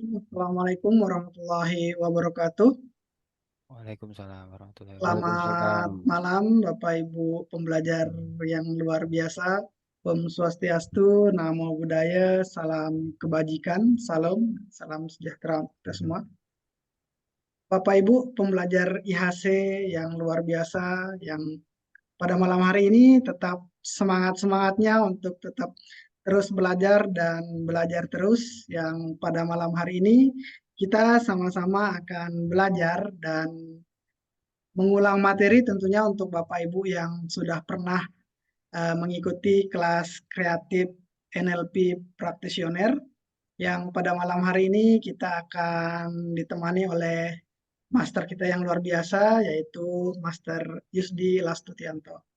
Assalamualaikum warahmatullahi wabarakatuh. Waalaikumsalam warahmatullahi wabarakatuh. Selamat malam Bapak Ibu pembelajar yang luar biasa. Om Swastiastu, Namo Buddhaya, salam kebajikan, salam sejahtera untuk kita semua. Bapak Ibu pembelajar IHC yang luar biasa, yang pada malam hari ini tetap semangat-semangatnya untuk tetap terus belajar dan belajar terus. Yang pada malam hari ini kita sama-sama akan belajar dan mengulang materi tentunya untuk Bapak Ibu yang sudah pernah mengikuti kelas kreatif NLP Practitioner, yang pada malam hari ini kita akan ditemani oleh master kita yang luar biasa, yaitu Master Yusdi Lastutianto.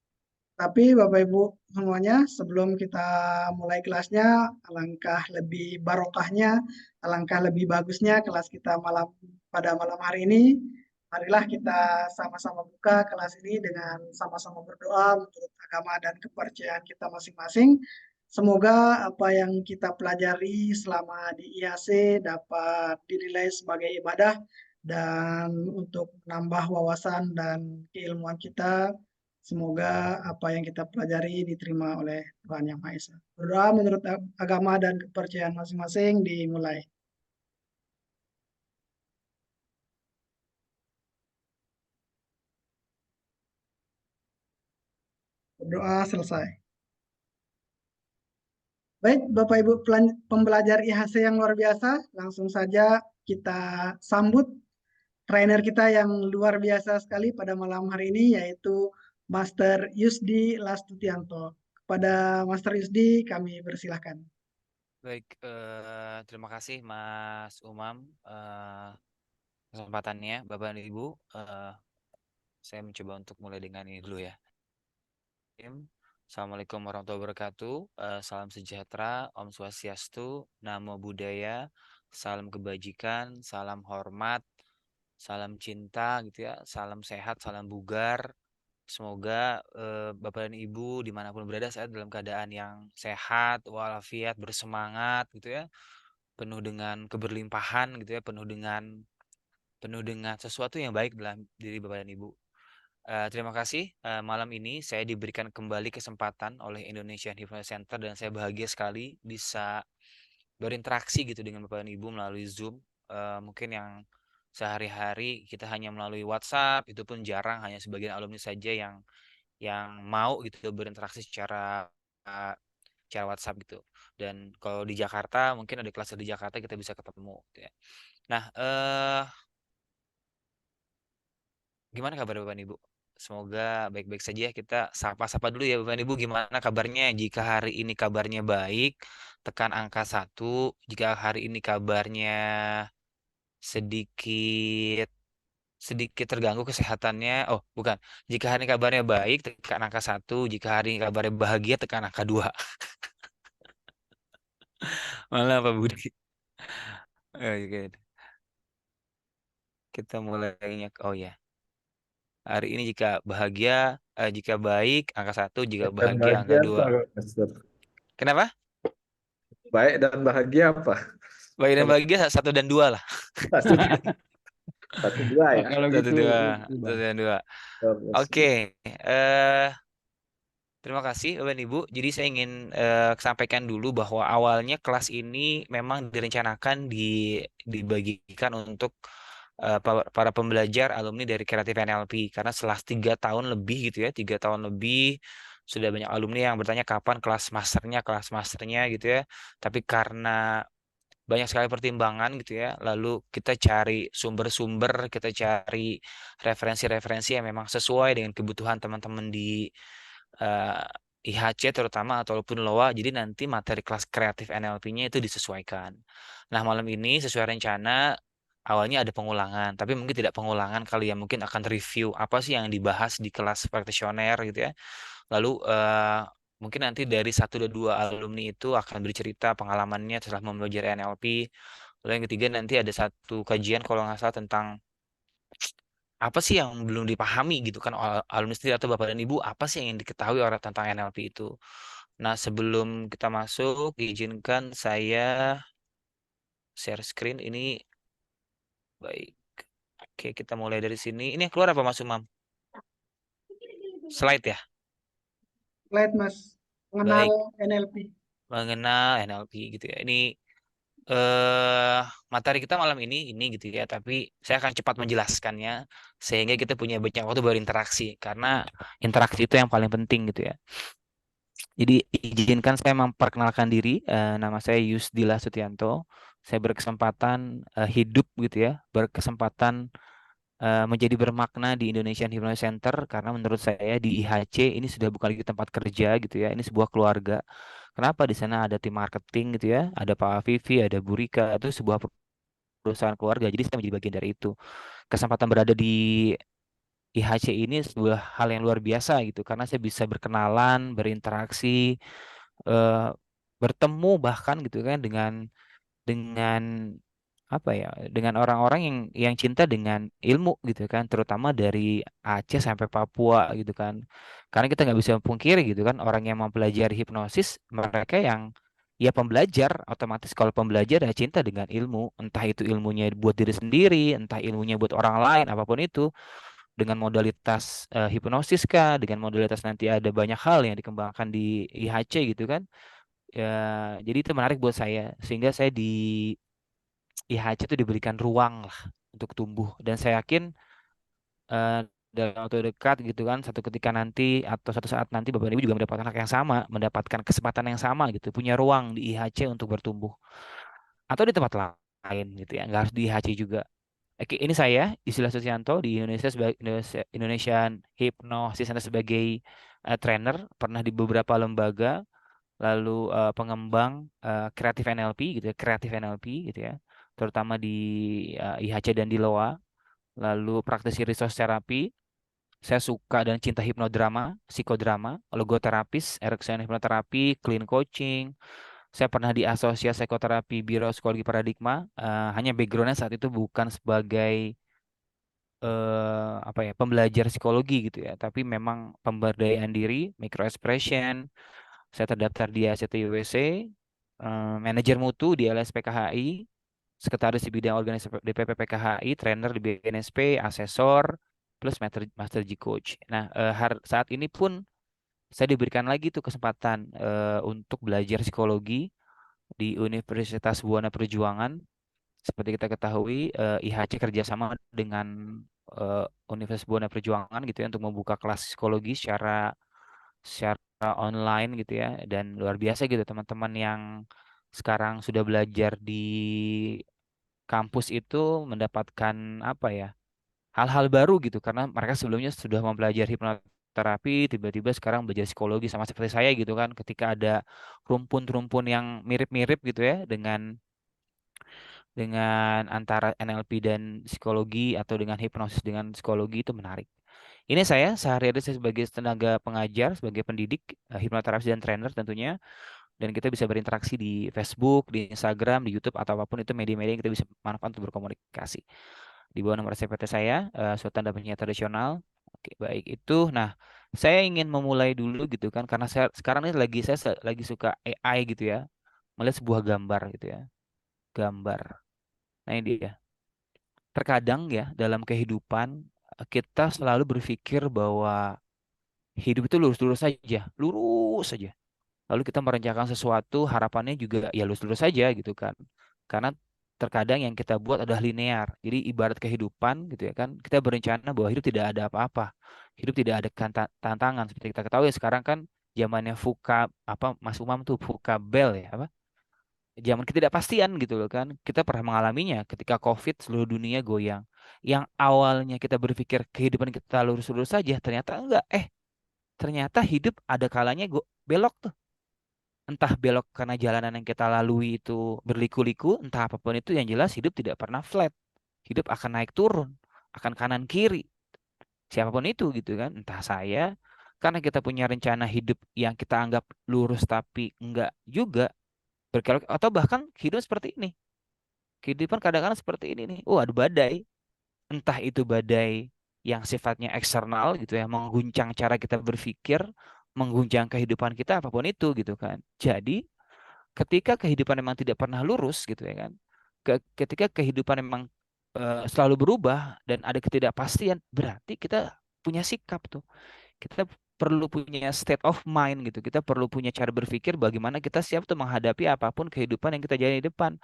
Tapi Bapak Ibu semuanya, sebelum kita mulai kelasnya, alangkah lebih barokahnya, alangkah lebih bagusnya kelas kita pada malam hari ini. Marilah kita sama-sama buka kelas ini dengan sama-sama berdoa menurut agama dan kepercayaan kita masing-masing. Semoga apa yang kita pelajari selama di IAC dapat dinilai sebagai ibadah dan untuk menambah wawasan dan keilmuan kita. Semoga apa yang kita pelajari diterima oleh Tuhan Yang Maha Esa. Berdoa menurut agama dan kepercayaan masing-masing dimulai. Berdoa selesai. Baik, Bapak Ibu pembelajar IHC yang luar biasa, langsung saja kita sambut trainer kita yang luar biasa sekali pada malam hari ini, yaitu Master Yusdi Lastutianto. Kepada Master Yusdi, kami persilahkan. Baik, terima kasih Mas Umam kesempatannya, Bapak dan Ibu. Saya mencoba untuk mulai dengan ini dulu ya. Assalamualaikum warahmatullahi wabarakatuh. Salam sejahtera, Om Swastiastu, Namo Buddhaya, salam kebajikan, salam hormat, salam cinta gitu ya, salam sehat, salam bugar. Semoga Bapak dan Ibu dimanapun berada saat dalam keadaan yang sehat, walafiat, bersemangat gitu ya, penuh dengan keberlimpahan gitu ya, penuh dengan sesuatu yang baik dalam diri Bapak dan Ibu. Terima kasih. Malam ini saya diberikan kembali kesempatan oleh Indonesian Hypnosis Center dan saya bahagia sekali bisa berinteraksi gitu dengan Bapak dan Ibu melalui Zoom. Mungkin yang sehari-hari kita hanya melalui WhatsApp, itu pun jarang, hanya sebagian alumni saja yang mau gitu berinteraksi secara WhatsApp gitu. Dan kalau di Jakarta mungkin ada kelas di Jakarta kita bisa ketemu gitu ya. Nah, gimana kabar Bapak dan Ibu? Semoga baik-baik saja. Kita sapa-sapa dulu ya Bapak dan Ibu, gimana kabarnya? Jika hari ini kabarnya baik, tekan angka 1. Jika hari ini kabarnya sedikit sedikit terganggu kesehatannya. Oh, bukan. Jika hari ini kabarnya baik, tekan angka 1. Jika hari ini kabarnya bahagia, tekan angka 2. Malah Pak Budi. Oke. Kita mulainya. Oh ya. Hari ini jika baik angka 1, jika Dan bahagia angka bahagia 2. apa, Master? Kenapa? Baik dan bahagia apa? Baik dan Kalau bahagia 1 dan 2 lah. satu, satu dua Oh, ya. kalau Satu gitu dua. satu dan dua. Master. Oke, eh terima kasih Bapak dan Ibu. Jadi saya ingin sampaikan dulu bahwa awalnya kelas ini memang direncanakan dibagikan untuk para pembelajar alumni dari Kreatif NLP karena setelah 3 tahun lebih gitu ya, 3 tahun lebih sudah banyak alumni yang bertanya kapan kelas masternya gitu ya. Tapi karena banyak sekali pertimbangan gitu ya. Lalu kita cari sumber-sumber, kita cari referensi-referensi yang memang sesuai dengan kebutuhan teman-teman di eh, IHC terutama ataupun LOA. Jadi nanti materi kelas kreatif NLP-nya itu disesuaikan. Nah, malam ini sesuai rencana awalnya ada pengulangan, tapi mungkin tidak pengulangan kali ya, mungkin akan review apa sih yang dibahas di kelas praktisioner gitu ya. Lalu mungkin nanti dari 1 dan 2 alumni itu akan bercerita pengalamannya setelah mempelajari NLP. Lalu yang ketiga nanti ada satu kajian kalau nggak salah tentang apa sih yang belum dipahami gitu kan alumni sendiri atau Bapak dan Ibu, apa sih yang ingin diketahui orang tentang NLP itu. Nah, sebelum kita masuk, izinkan saya share screen ini. Baik. Oke, kita mulai dari sini. Ini yang keluar apa Mas Umam? Slide ya? Slide Mas, mengenal Baik, NLP. mengenal NLP gitu ya. Ini eh materi kita malam ini gitu ya, tapi saya akan cepat menjelaskannya sehingga kita punya banyak waktu berinteraksi karena interaksi itu yang paling penting gitu ya. Jadi izinkan saya memperkenalkan diri. Nama saya Yusdila Sutianto. Saya berkesempatan hidup gitu ya, berkesempatan menjadi bermakna di Indonesian Hypnosis Center karena menurut saya di IHC ini sudah bukan lagi tempat kerja gitu ya, ini sebuah keluarga. Kenapa di sana ada tim marketing gitu ya, ada Pak Afifi, ada Bu Rika, itu sebuah perusahaan keluarga. Jadi saya menjadi bagian dari itu. Kesempatan berada di IHC ini sebuah hal yang luar biasa gitu karena saya bisa berkenalan, berinteraksi, eh, bertemu bahkan gitu kan dengan apa ya, dengan orang-orang yang cinta dengan ilmu gitu kan, terutama dari Aceh sampai Papua gitu kan. Karena kita nggak bisa pungkiri gitu kan, orang yang mempelajari hipnosis mereka yang ya pembelajar, otomatis kalau pembelajar ya cinta dengan ilmu, entah itu ilmunya buat diri sendiri, entah ilmunya buat orang lain, apapun itu, dengan modalitas hipnosis kah, dengan modalitas nanti ada banyak hal yang dikembangkan di IHC gitu kan. Ya, jadi itu menarik buat saya sehingga saya di IHC itu diberikan ruang lah untuk tumbuh dan saya yakin eh, dalam waktu dekat gitu kan, satu ketika nanti atau satu saat nanti Bapak Ibu juga mendapatkan hak yang sama, mendapatkan kesempatan yang sama gitu, punya ruang di IHC untuk bertumbuh atau di tempat lain gitu ya, nggak harus di IHC juga. Oke, ini saya Isila Susianto di Indonesia sebagai Indonesian Hypnosis Center sebagai trainer, pernah di beberapa lembaga, lalu pengembang kreatif NLP gitu ya, kreatif NLP gitu ya, terutama di IHC dan di LOA, lalu praktisi resource terapi. Saya suka dan cinta hipnodrama, psikodrama, logoterapis, Erikson hipnoterapi, clean coaching. Saya pernah di asosiasi psikoterapi Biro Psikologi Paradigma. Hanya backgroundnya saat itu bukan sebagai apa ya, pembelajar psikologi gitu ya, tapi memang pemberdayaan diri, micro expression. Saya terdaftar di ACT UWC, manajer mutu di LSPKHI, sekretaris di bidang organisasi DPP PKHI, trainer di BNSP, asesor, plus master G coach. Nah, saat ini pun saya diberikan lagi tuh kesempatan untuk belajar psikologi di Universitas Buana Perjuangan. Seperti kita ketahui, IHC kerjasama dengan Universitas Buana Perjuangan gitu ya untuk membuka kelas psikologi secara online gitu ya, dan luar biasa gitu teman-teman yang sekarang sudah belajar di kampus itu mendapatkan apa ya, hal-hal baru gitu karena mereka sebelumnya sudah mempelajari hipnoterapi, tiba-tiba sekarang belajar psikologi sama seperti saya gitu kan, ketika ada rumpun-rumpun yang mirip-mirip gitu ya dengan antara NLP dan psikologi atau dengan hipnosis dengan psikologi, itu menarik. Ini saya sehari-hari saya sebagai tenaga pengajar, sebagai pendidik, hipnoterapis dan trainer tentunya, dan kita bisa berinteraksi di Facebook, di Instagram, di YouTube atau apapun itu media-media yang kita bisa manfaatkan untuk berkomunikasi. Di bawah nomor CPT saya, Suatu Tanda Penyiar Tradisional. Oke, baik itu. Nah, saya ingin memulai dulu gitu kan, karena saya sekarang ini lagi suka AI gitu ya, melihat sebuah gambar gitu ya, gambar. Nah ini dia. Terkadang ya dalam kehidupan kita selalu berpikir bahwa hidup itu lurus-lurus saja, lurus saja. Lalu kita merencanakan sesuatu, harapannya juga ya lurus-lurus saja gitu kan. Karena terkadang yang kita buat adalah linear. Jadi ibarat kehidupan gitu ya kan, kita berencana bahwa hidup tidak ada apa-apa. Hidup tidak ada tantangan. Seperti kita ketahui sekarang kan zamannya Mas Umam tuh Bell ya apa? Zaman ketidakpastian gitu loh kan. Kita pernah mengalaminya ketika COVID seluruh dunia goyang. Yang awalnya kita berpikir kehidupan kita lurus-lurus saja, ternyata enggak. Ternyata hidup ada kalanya belok tuh. Entah belok karena jalanan yang kita lalui itu berliku-liku, entah apapun itu, yang jelas hidup tidak pernah flat. Hidup akan naik turun, akan kanan kiri. Siapapun itu gitu kan. Entah saya, karena kita punya rencana hidup yang kita anggap lurus tapi enggak juga, berkelok atau bahkan hidup seperti ini. Kehidupan kadang-kadang seperti ini nih. Oh, ada badai. Entah itu badai yang sifatnya eksternal gitu ya, mengguncang cara kita berpikir, mengguncang kehidupan kita, apapun itu gitu kan. Jadi, ketika kehidupan memang tidak pernah lurus gitu ya kan, ketika kehidupan memang selalu berubah dan ada ketidakpastian, berarti kita punya sikap tuh. Kita perlu punya state of mind gitu. Kita perlu punya cara berpikir bagaimana kita siap tuh menghadapi apapun kehidupan yang kita jalani di depan.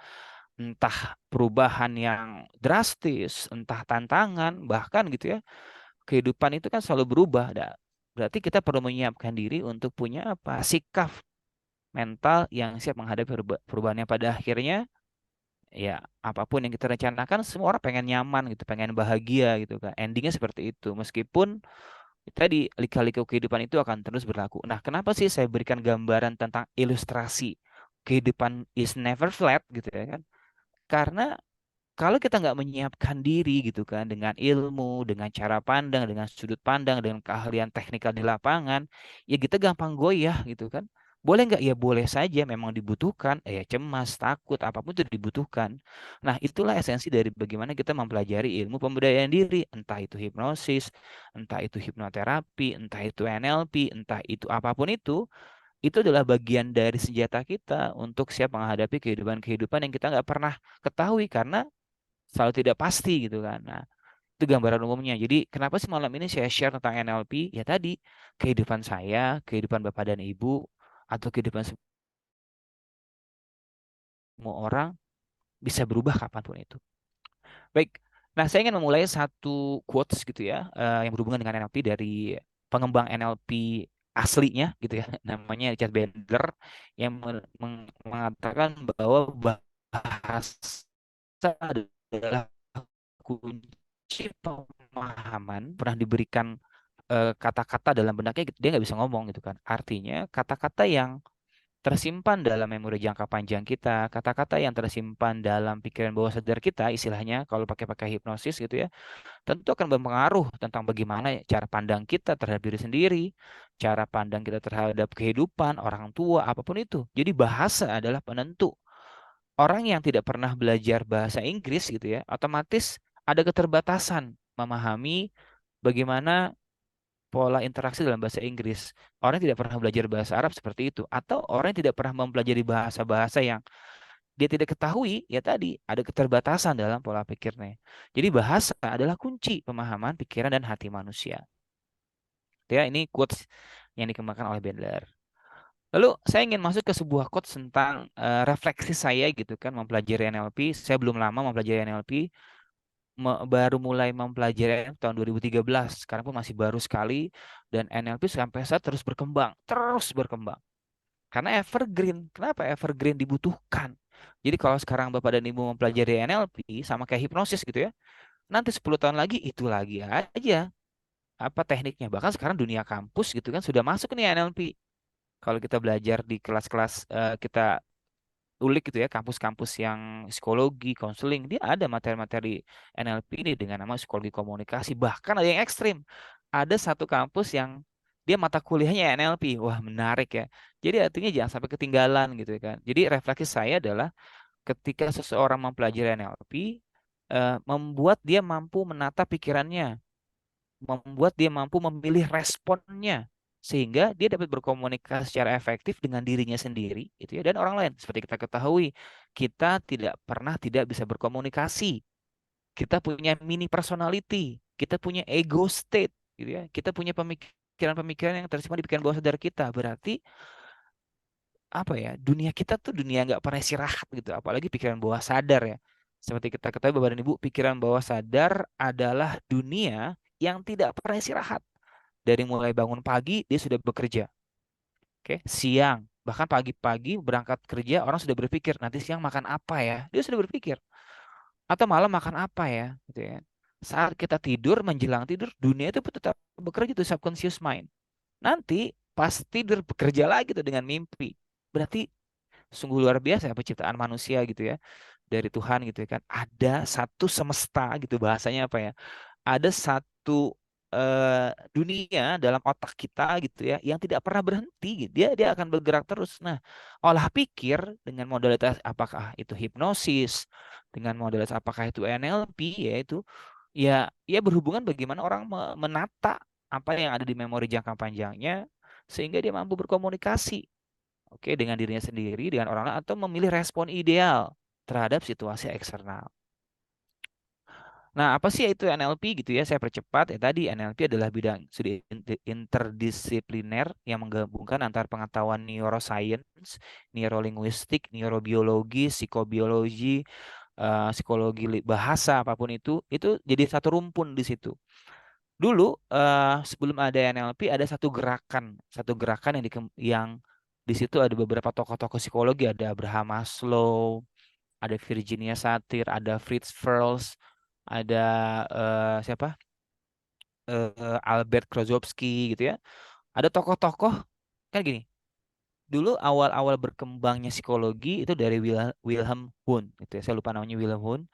Entah perubahan yang drastis, entah tantangan, bahkan gitu ya. Kehidupan itu kan selalu berubah. Berarti kita perlu menyiapkan diri untuk punya apa? Sikap mental yang siap menghadapi perubahannya. Pada akhirnya ya apapun yang kita rencanakan semua orang pengen nyaman gitu, pengen bahagia gitu kan. Endingnya seperti itu. Meskipun tadi lika-liku kehidupan itu akan terus berlaku. Nah, kenapa sih saya berikan gambaran tentang ilustrasi kehidupan is never flat gitu ya kan? Karena kalau kita nggak menyiapkan diri gitu kan dengan ilmu, dengan cara pandang, dengan sudut pandang, dengan keahlian teknikal di lapangan, ya kita gampang goyah gitu kan. Boleh nggak? Ya boleh saja, memang dibutuhkan. Ya cemas, takut, apapun itu dibutuhkan. Nah, itulah esensi dari bagaimana kita mempelajari ilmu pemberdayaan diri. Entah itu hipnosis, entah itu hipnoterapi, entah itu NLP, entah itu apapun itu adalah bagian dari senjata kita untuk siap menghadapi kehidupan-kehidupan yang kita nggak pernah ketahui karena selalu tidak pasti gitu kan. Nah, itu gambaran umumnya. Jadi kenapa sih malam ini saya share tentang NLP? Ya tadi, kehidupan saya, kehidupan Bapak dan Ibu, atau kehidupan semua orang bisa berubah kapanpun itu. Baik, nah saya ingin memulai satu quotes gitu ya, yang berhubungan dengan NLP dari pengembang NLP aslinya gitu ya, namanya Richard Bandler, yang mengatakan bahwa bahasa adalah kunci pemahaman. Pernah diberikan kata-kata dalam benaknya dia nggak bisa ngomong gitu kan, artinya kata-kata yang tersimpan dalam memori jangka panjang kita, kata-kata yang tersimpan dalam pikiran bawah sadar kita, istilahnya kalau pakai hipnosis gitu ya, tentu akan berpengaruh tentang bagaimana cara pandang kita terhadap diri sendiri, cara pandang kita terhadap kehidupan, orang tua, apapun itu. Jadi bahasa adalah penentu. Orang yang tidak pernah belajar bahasa Inggris gitu ya, otomatis ada keterbatasan memahami bagaimana pola interaksi dalam bahasa Inggris. Orang yang tidak pernah belajar bahasa Arab seperti itu, atau orang yang tidak pernah mempelajari bahasa-bahasa yang dia tidak ketahui, ya tadi ada keterbatasan dalam pola pikirnya. Jadi bahasa adalah kunci pemahaman pikiran dan hati manusia. Ya, ini quotes yang dikembangkan oleh Bandler. Lalu saya ingin masuk ke sebuah quotes tentang refleksi saya gitu kan mempelajari NLP. Saya belum lama mempelajari NLP, baru mulai mempelajari tahun 2013. Sekarang pun masih baru sekali dan NLP sampai saat terus berkembang, terus berkembang. Karena evergreen. Kenapa evergreen dibutuhkan? Jadi kalau sekarang Bapak dan Ibu mempelajari NLP sama kayak hipnosis gitu ya, nanti 10 tahun lagi itu lagi aja apa tekniknya. Bahkan sekarang dunia kampus gitu kan sudah masuk nih NLP. Kalau kita belajar di kelas-kelas kita ulik gitu ya, kampus-kampus yang psikologi, konseling, dia ada materi-materi NLP ini dengan nama psikologi komunikasi. Bahkan ada yang ekstrim. Ada satu kampus yang dia mata kuliahnya NLP. Wah, menarik ya. Jadi artinya jangan sampai ketinggalan gitu kan. Jadi refleksi saya adalah ketika seseorang mempelajari NLP, membuat dia mampu menata pikirannya, membuat dia mampu memilih responnya sehingga dia dapat berkomunikasi secara efektif dengan dirinya sendiri itu ya dan orang lain. Seperti kita ketahui, kita tidak pernah tidak bisa berkomunikasi. Kita punya mini personality, kita punya ego state gitu ya. Kita punya pemikiran-pemikiran yang tersimpan di pikiran bawah sadar kita. Berarti apa ya? Dunia kita tuh dunia nggak pernah istirahat gitu, apalagi pikiran bawah sadar ya. Seperti kita ketahui Bapak dan Ibu, pikiran bawah sadar adalah dunia yang tidak pernah istirahat. Dari mulai bangun pagi dia sudah bekerja. Oke, siang bahkan pagi-pagi berangkat kerja orang sudah berpikir nanti siang makan apa ya? Dia sudah berpikir. Atau malam makan apa ya? Gitu ya. Saat kita tidur menjelang tidur dunia itu pun tetap bekerja tuh subconscious mind. Nanti pas tidur bekerja lagi tuh dengan mimpi. Berarti sungguh luar biasa ya penciptaan manusia gitu ya dari Tuhan gitu ya kan. Ada satu semesta gitu bahasanya apa ya? Ada satu dunia dalam otak kita gitu ya yang tidak pernah berhenti gitu. Dia akan bergerak terus. Nah, olah pikir dengan modalitas apakah itu hipnosis, dengan modalitas apakah itu NLP yaitu ya berhubungan bagaimana orang menata apa yang ada di memori jangka panjangnya sehingga dia mampu berkomunikasi oke dengan dirinya sendiri dengan orang lain atau memilih respon ideal terhadap situasi eksternal. Nah, apa sih itu NLP gitu ya? Saya percepat ya, tadi NLP adalah bidang studi interdisipliner yang menggabungkan antara pengetahuan neuroscience, neurolinguistik, neurobiologi, psikobiologi, psikologi bahasa apapun itu jadi satu rumpun di situ. Dulu sebelum ada NLP ada satu gerakan yang di situ ada beberapa tokoh-tokoh psikologi, ada Abraham Maslow, ada Virginia Satir, ada Fritz Perls, ada siapa? Albert Klosowski gitu ya. Ada tokoh-tokoh kan gini. Dulu awal-awal berkembangnya psikologi itu dari Wilhelm Wundt gitu ya. Saya lupa namanya Wilhelm Wundt.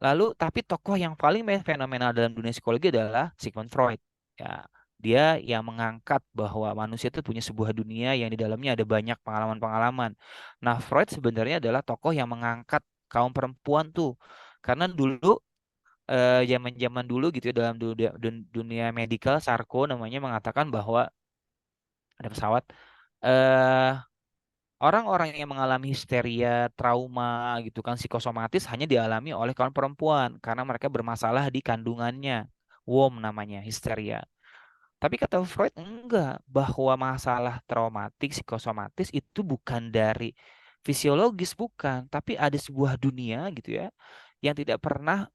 Lalu tapi tokoh yang paling fenomenal dalam dunia psikologi adalah Sigmund Freud. Ya, dia yang mengangkat bahwa manusia itu punya sebuah dunia yang di dalamnya ada banyak pengalaman-pengalaman. Nah, Freud sebenarnya adalah tokoh yang mengangkat kaum perempuan tuh. Karena dulu zaman-zaman dulu gitu ya dalam dunia medical, Sarko namanya mengatakan bahwa ada pesawat eh orang-orang yang mengalami histeria, trauma gitu kan psikosomatis hanya dialami oleh kaum perempuan karena mereka bermasalah di kandungannya. WOM namanya, histeria. Tapi kata Freud enggak, bahwa masalah traumatik, psikosomatis itu bukan dari fisiologis, bukan, tapi ada sebuah dunia gitu ya yang tidak pernah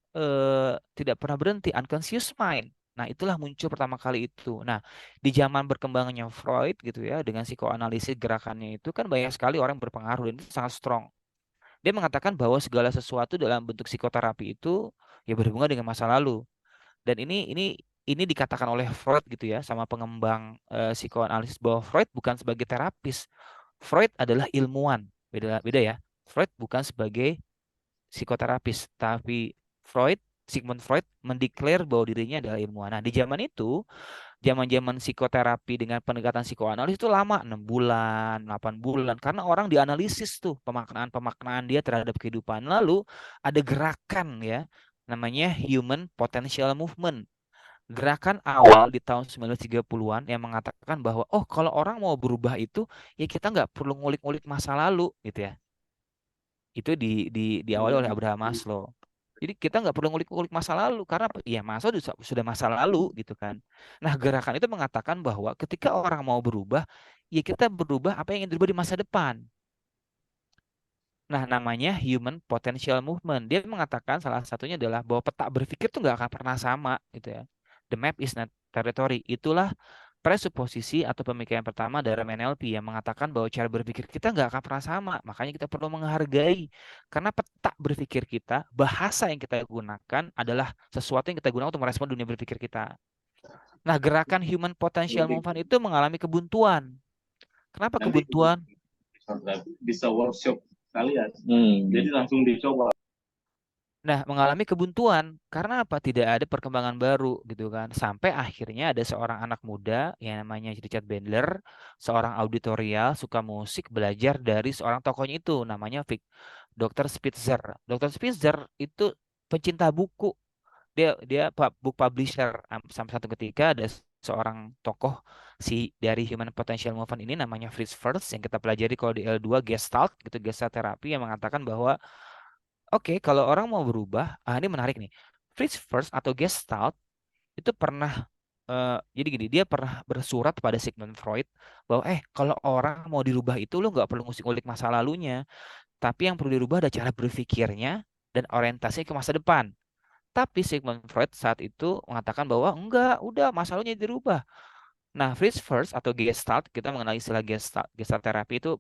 berhenti, unconscious mind. Nah, itulah muncul pertama kali itu. Nah, di zaman berkembangnya Freud gitu ya dengan psikoanalisis gerakannya itu kan banyak sekali orang berpengaruh dan itu sangat strong. Dia mengatakan bahwa segala sesuatu dalam bentuk psikoterapi itu ya berhubungan dengan masa lalu. Dan ini dikatakan oleh Freud gitu ya sama pengembang psikoanalisis bahwa Freud bukan sebagai terapis. Freud adalah ilmuwan. Beda beda ya. Freud bukan sebagai psikoterapis, tapi Sigmund Freud mendeklar bahwa dirinya adalah ilmuwan. Nah, di zaman itu, zaman-zaman psikoterapi dengan pendekatan psikoanalisis itu lama, 6 bulan, 8 bulan karena orang dianalisis tuh pemaknaan-pemaknaan dia terhadap kehidupan. Lalu ada gerakan ya namanya Human Potential Movement. Gerakan awal di tahun 1930-an yang mengatakan bahwa oh kalau orang mau berubah itu ya kita nggak perlu ngulik-ngulik masa lalu gitu ya. Itu diawali oleh Abraham Maslow. Jadi kita nggak perlu ngulik-ngulik masa lalu karena ya masa sudah masa lalu gitu kan. Nah, gerakan itu mengatakan bahwa ketika orang mau berubah, ya kita berubah apa yang ingin berubah di masa depan. Nah, namanya Human Potential Movement. Dia mengatakan salah satunya adalah bahwa peta berpikir tuh nggak akan pernah sama gitu ya. The map is not territory. Itulah presuposisi atau pemikiran pertama dari NLP yang mengatakan bahwa cara berpikir kita nggak akan pernah sama. Makanya kita perlu menghargai. Karena peta berpikir kita, bahasa yang kita gunakan adalah sesuatu yang kita gunakan untuk merespon dunia berpikir kita. Nah, gerakan Human Potential Movement itu mengalami kebuntuan. Kenapa Nanti kebuntuan? bisa workshop kalian. Jadi langsung dicoba. Nah, mengalami kebuntuan karena apa? Tidak ada perkembangan baru gitu kan. Sampai akhirnya ada seorang anak muda yang namanya Richard Bandler, seorang auditorial, suka musik, belajar dari seorang tokohnya itu namanya Dr. Spitzer. Dr. Spitzer itu pencinta buku. Dia dia book publisher. Sampai satu ketika ada seorang tokoh dari Human Potential Movement ini namanya Fritz Perls yang kita pelajari kalau di L2 Gestalt gitu, Gestalt terapi yang mengatakan bahwa oke, kalau orang mau berubah, ini menarik nih. Fritz First atau Gestalt itu pernah jadi gini, dia pernah bersurat pada Sigmund Freud bahwa kalau orang mau dirubah itu lo nggak perlu ngusik-ngulik masa lalunya, tapi yang perlu dirubah ada cara berpikirnya dan orientasi ke masa depan. Tapi Sigmund Freud saat itu mengatakan bahwa enggak, udah masa lalunya dirubah. Nah, Fritz First atau Gestalt, kita mengenal istilah Gestalt terapi itu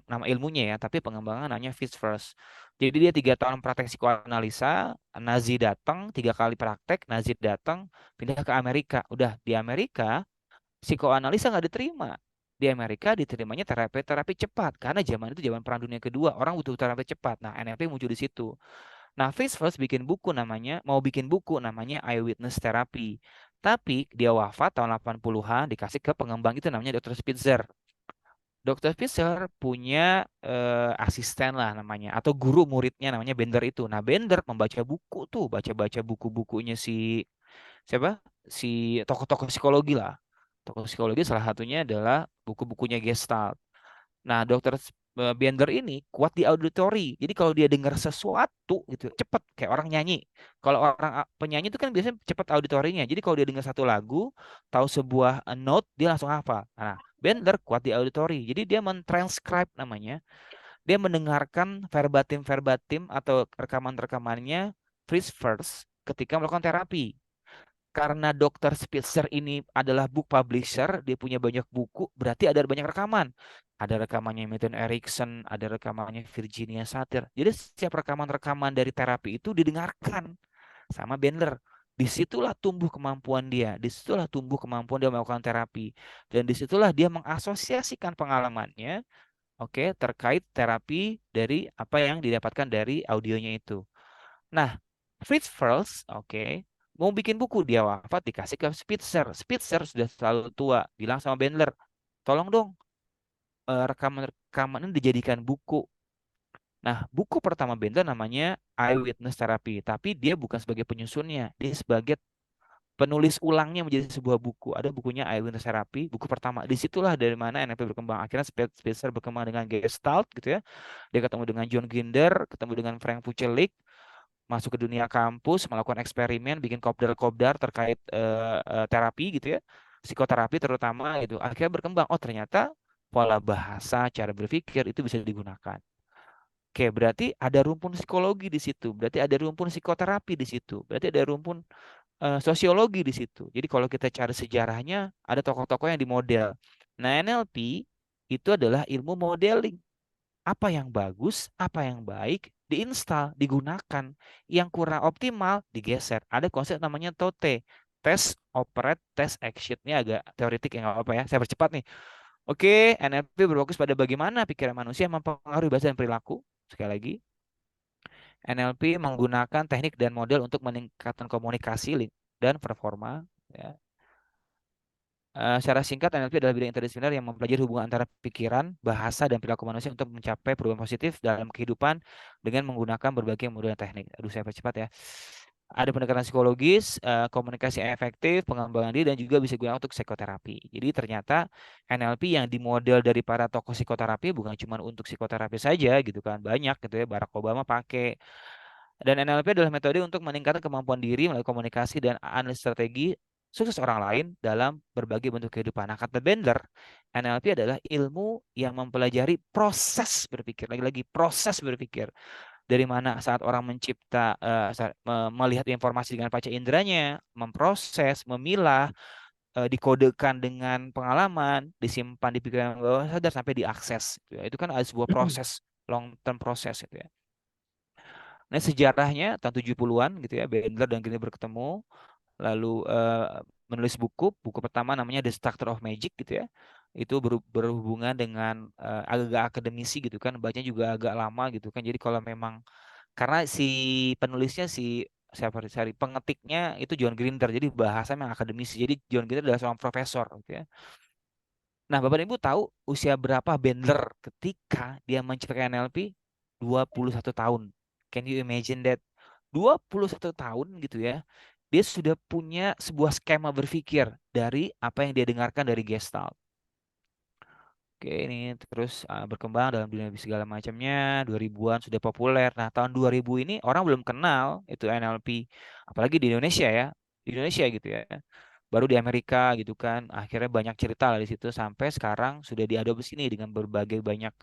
nama ilmunya ya, tapi pengembangan namanya Fritz First. Jadi dia 3 tahun praktek psikoanalisa, Nazi datang, 3 kali praktek, Nazi datang, pindah ke Amerika. Udah di Amerika, psikoanalisa nggak diterima. Di Amerika diterimanya terapi cepat, karena zaman itu zaman Perang Dunia Kedua, orang butuh terapi cepat. Nah, NLP muncul di situ. Nah, Fritz First mau bikin buku namanya Eyewitness Therapy. Tapi dia wafat tahun 80-an dikasih ke pengembang itu namanya Dr. Spitzer. Dr. Spitzer punya asisten lah namanya atau guru muridnya namanya Bender itu. Nah, Bender membaca buku tuh, baca-baca buku-bukunya siapa? Si tokoh-tokoh psikologi lah. Tokoh psikologi salah satunya adalah buku-bukunya Gestalt. Nah, Dr. Bender ini kuat di auditori. Jadi kalau dia dengar sesuatu gitu, cepet kayak orang nyanyi. Kalau orang penyanyi itu kan biasanya cepet auditorinya. Jadi kalau dia dengar satu lagu, tahu sebuah note, dia langsung hafal. Nah, Bender kuat di auditori. Jadi dia mentranscribe namanya. Dia mendengarkan verbatim-verbatim atau rekaman-rekamannya Fritz first ketika melakukan terapi. Karena Dr. Spitzer ini adalah book publisher, dia punya banyak buku, berarti ada banyak rekaman. Ada rekamannya Milton Erickson, ada rekamannya Virginia Satir. Jadi setiap rekaman-rekaman dari terapi itu didengarkan sama Bandler. Disitulah tumbuh kemampuan dia, disitulah tumbuh kemampuan dia melakukan terapi. Dan disitulah dia mengasosiasikan pengalamannya, oke, terkait terapi dari apa yang didapatkan dari audionya itu. Nah, Fritz Perls, oke, mau bikin buku, dia wafat dikasih ke Spitzer. Spitzer sudah terlalu tua, bilang sama Bandler, tolong dong rekaman-rekaman ini dijadikan buku. Nah, buku pertama Bandler namanya Eyewitness Therapy, tapi dia bukan sebagai penyusunnya, dia sebagai penulis ulangnya menjadi sebuah buku. Ada bukunya Eyewitness Therapy, buku pertama. Disitulah dari mana NLP berkembang. Akhirnya Spitzer berkembang dengan Gestalt, gitu ya. Dia ketemu dengan John Grinder, ketemu dengan Frank Vucelic, masuk ke dunia kampus, melakukan eksperimen, bikin kopdar-kopdar terkait terapi gitu ya, psikoterapi terutama itu. Akhirnya berkembang, oh ternyata pola bahasa, cara berpikir itu bisa digunakan. Oke, berarti ada rumpun psikologi di situ, berarti ada rumpun psikoterapi di situ, berarti ada rumpun sosiologi di situ. Jadi kalau kita cari sejarahnya, ada tokoh-tokoh yang dimodel. Nah, NLP itu adalah ilmu modeling. Apa yang bagus, apa yang baik, diinstal, digunakan. Yang kurang optimal, digeser. Ada konsep namanya TOTE. Test, operate, test, action. Ini agak teoritik ya, nggak apa-apa ya. Saya percepat nih. Oke, NLP berfokus pada bagaimana pikiran manusia mempengaruhi bahasa dan perilaku. Sekali lagi, NLP menggunakan teknik dan model untuk meningkatkan komunikasi dan performa. Ya. Secara singkat, NLP adalah bidang interdisipliner yang mempelajari hubungan antara pikiran, bahasa, dan perilaku manusia untuk mencapai perubahan positif dalam kehidupan dengan menggunakan berbagai modul dan teknik. Aduh, saya percepat ya. Ada pendekatan psikologis, komunikasi efektif, pengembangan diri, dan juga bisa digunakan untuk psikoterapi. Jadi ternyata NLP yang dimodel dari para tokoh psikoterapi bukan cuma untuk psikoterapi saja gitu kan. Banyak gitu ya, Barack Obama pakai. Dan NLP adalah metode untuk meningkatkan kemampuan diri melalui komunikasi dan analisis strategi sukses orang lain dalam berbagai bentuk kehidupan. Nah, kata Bandler, NLP adalah ilmu yang mempelajari proses berpikir. Lagi-lagi proses berpikir. Dari mana saat orang mencipta, melihat informasi dengan panca inderanya, memproses, memilah, dikodekan dengan pengalaman, disimpan di pikiran bawah sadar sampai diakses. Itu kan ada sebuah proses, long term proses itu ya. Nah, sejarahnya tahun 70-an gitu ya, Bandler dan Gini berketemu, lalu menulis buku pertama namanya The Structure of Magic gitu ya. Itu berhubungan dengan agak-agak akademisi gitu kan, bacanya juga agak lama gitu kan. Jadi kalau memang karena si penulisnya pengetiknya itu John Grinder, jadi bahasa memang akademisi. Jadi John Grinder adalah seorang profesor gitu ya. Nah, Bapak dan Ibu tahu usia berapa Bandler ketika dia menciptakan NLP? 21 tahun. Can you imagine that? 21 tahun gitu ya. Dia sudah punya sebuah skema berpikir dari apa yang dia dengarkan dari Gestalt. Oke, ini terus berkembang dalam dunia segala macamnya. 2000-an sudah populer. Nah, tahun 2000 ini orang belum kenal itu NLP. Apalagi di Indonesia ya. Di Indonesia gitu ya. Baru di Amerika gitu kan. Akhirnya banyak cerita lah di situ. Sampai sekarang sudah diadopsi nih dengan berbagai banyak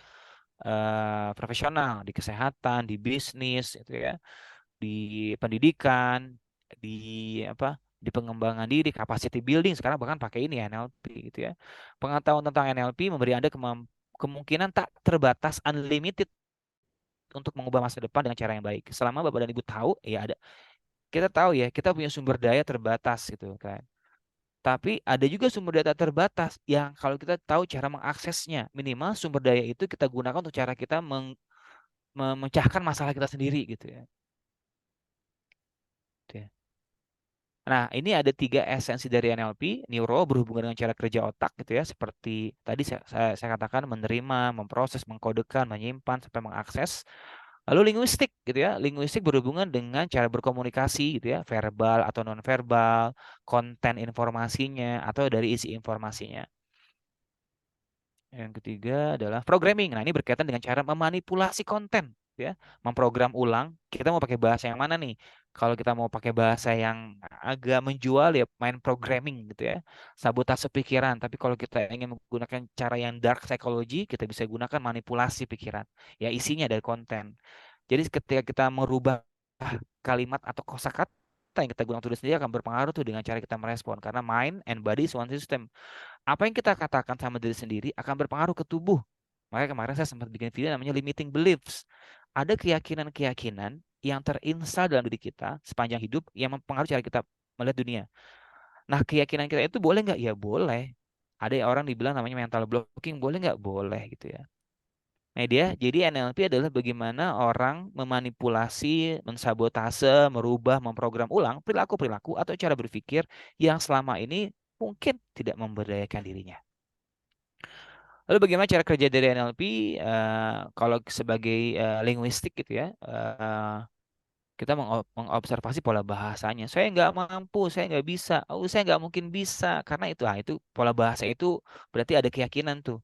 profesional. Di kesehatan, di bisnis gitu ya. Di pendidikan, di apa? Di pengembangan diri, capacity building, sekarang bahkan pakai ini NLP gitu ya. Pengetahuan tentang NLP memberi Anda kemungkinan tak terbatas, unlimited untuk mengubah masa depan dengan cara yang baik. Selama Bapak dan Ibu tahu, ya ada, kita tahu ya, kita punya sumber daya terbatas gitu kan. Tapi ada juga sumber daya terbatas yang kalau kita tahu cara mengaksesnya, minimal sumber daya itu kita gunakan untuk cara kita memecahkan masalah kita sendiri gitu ya. Gitu ya. Nah, ini ada 3 esensi dari NLP. Neuro berhubungan dengan cara kerja otak gitu ya, seperti tadi saya katakan menerima, memproses, mengkodekan, menyimpan sampai mengakses. Lalu linguistik gitu ya. Linguistik berhubungan dengan cara berkomunikasi gitu ya, verbal atau nonverbal, konten informasinya atau dari isi informasinya. Yang ketiga adalah programming. Nah, ini berkaitan dengan cara memanipulasi konten, ya. Memprogram ulang. Kita mau pakai bahasa yang mana nih? Kalau kita mau pakai bahasa yang agak menjual, ya main programming gitu ya. Sabotase pikiran. Tapi kalau kita ingin menggunakan cara yang dark psychology, kita bisa gunakan manipulasi pikiran. Ya, isinya dari konten. Jadi ketika kita merubah kalimat atau kosakata yang kita gunakan tulis sendiri akan berpengaruh tuh dengan cara kita merespon. Karena mind and body is one system. Apa yang kita katakan sama diri sendiri akan berpengaruh ke tubuh. Makanya kemarin saya sempat bikin video namanya limiting beliefs. Ada keyakinan-keyakinan yang terinstal dalam diri kita sepanjang hidup yang mempengaruhi cara kita melihat dunia. Nah, keyakinan kita itu boleh nggak? Ya boleh. Ada orang dibilang namanya mental blocking, boleh nggak? Boleh gitu ya. Nah, jadi NLP adalah bagaimana orang memanipulasi, mensabotase, merubah, memprogram ulang perilaku-perilaku atau cara berpikir yang selama ini mungkin tidak memberdayakan dirinya. Lalu bagaimana cara kerja dari NLP? Kalau sebagai linguistik gitu ya, kita mengobservasi pola bahasanya. Saya nggak mampu, saya nggak bisa, saya nggak mungkin bisa, karena itu pola bahasa itu berarti ada keyakinan tuh.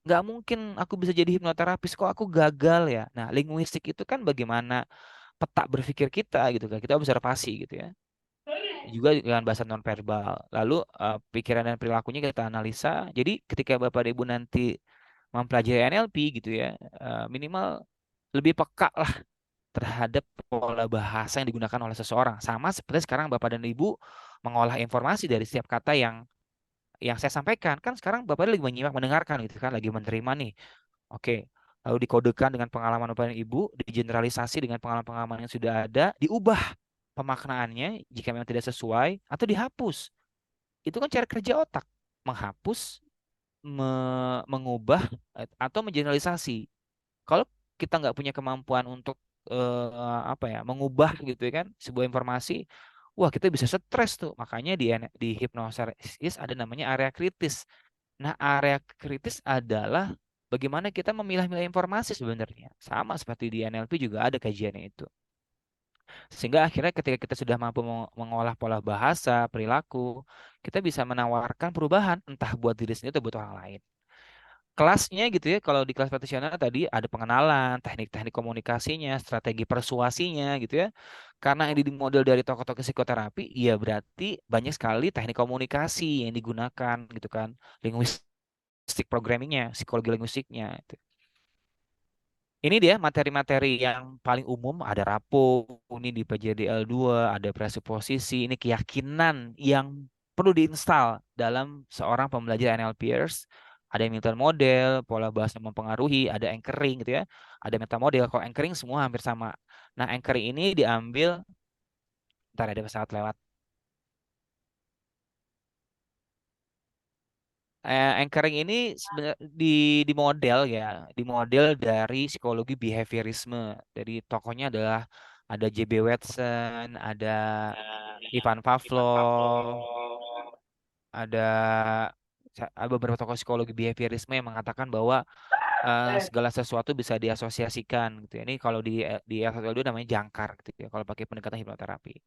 Nggak mungkin aku bisa jadi hipnoterapis, kok aku gagal ya. Nah, linguistik itu kan bagaimana peta berpikir kita gitu kan, kita observasi gitu ya. Juga dengan bahasa nonverbal. Lalu pikiran dan perilakunya kita analisa. Jadi ketika Bapak dan Ibu nanti mempelajari NLP gitu ya, minimal lebih peka lah terhadap pola bahasa yang digunakan oleh seseorang. Sama seperti sekarang Bapak dan Ibu mengolah informasi dari setiap kata yang saya sampaikan. Kan sekarang Bapak lagi menyimak, mendengarkan gitu kan, lagi menerima nih. Oke. Lalu dikodekan dengan pengalaman Bapak dan Ibu, digeneralisasi dengan pengalaman-pengalaman yang sudah ada, diubah pemaknaannya jika memang tidak sesuai atau dihapus. Itu kan cara kerja otak, menghapus, mengubah atau mengeneralisasi. Kalau kita nggak punya kemampuan untuk mengubah gitu ya kan sebuah informasi, wah kita bisa stres tuh. Makanya di hipnosis ada namanya area kritis. Nah, area kritis adalah bagaimana kita memilah-milah informasi sebenarnya. Sama seperti di NLP juga ada kajiannya itu. Sehingga akhirnya ketika kita sudah mampu mengolah pola bahasa, perilaku, kita bisa menawarkan perubahan entah buat diri sendiri atau buat orang lain. Kelasnya gitu ya, kalau di kelas profesional tadi ada pengenalan, teknik-teknik komunikasinya, strategi persuasinya gitu ya. Karena ini dimodel dari tokoh-tokoh psikoterapi, ya berarti banyak sekali teknik komunikasi yang digunakan gitu kan. Linguistik programmingnya, psikologi linguistiknya. Gitu. Ini dia materi-materi yang paling umum, ada RAPO, ini di PJDL2, ada presuposisi, ini keyakinan yang perlu diinstal dalam seorang pembelajar NLPers. Ada mental model, pola bahasa mempengaruhi, ada anchoring gitu ya. Ada meta model, kalau anchoring semua hampir sama. Nah, anchoring ini diambil, ntar ada pesawat lewat. Anchoring ini sebenarnya di model ya, di model dari psikologi behaviorisme. Jadi tokohnya adalah ada J.B. Watson, ada Ivan Pavlov, ada beberapa tokoh psikologi behaviorisme yang mengatakan bahwa segala sesuatu bisa diasosiasikan gitu ya. Ini kalau di SL2 namanya jangkar gitu ya, kalau pakai pendekatan hipnoterapi.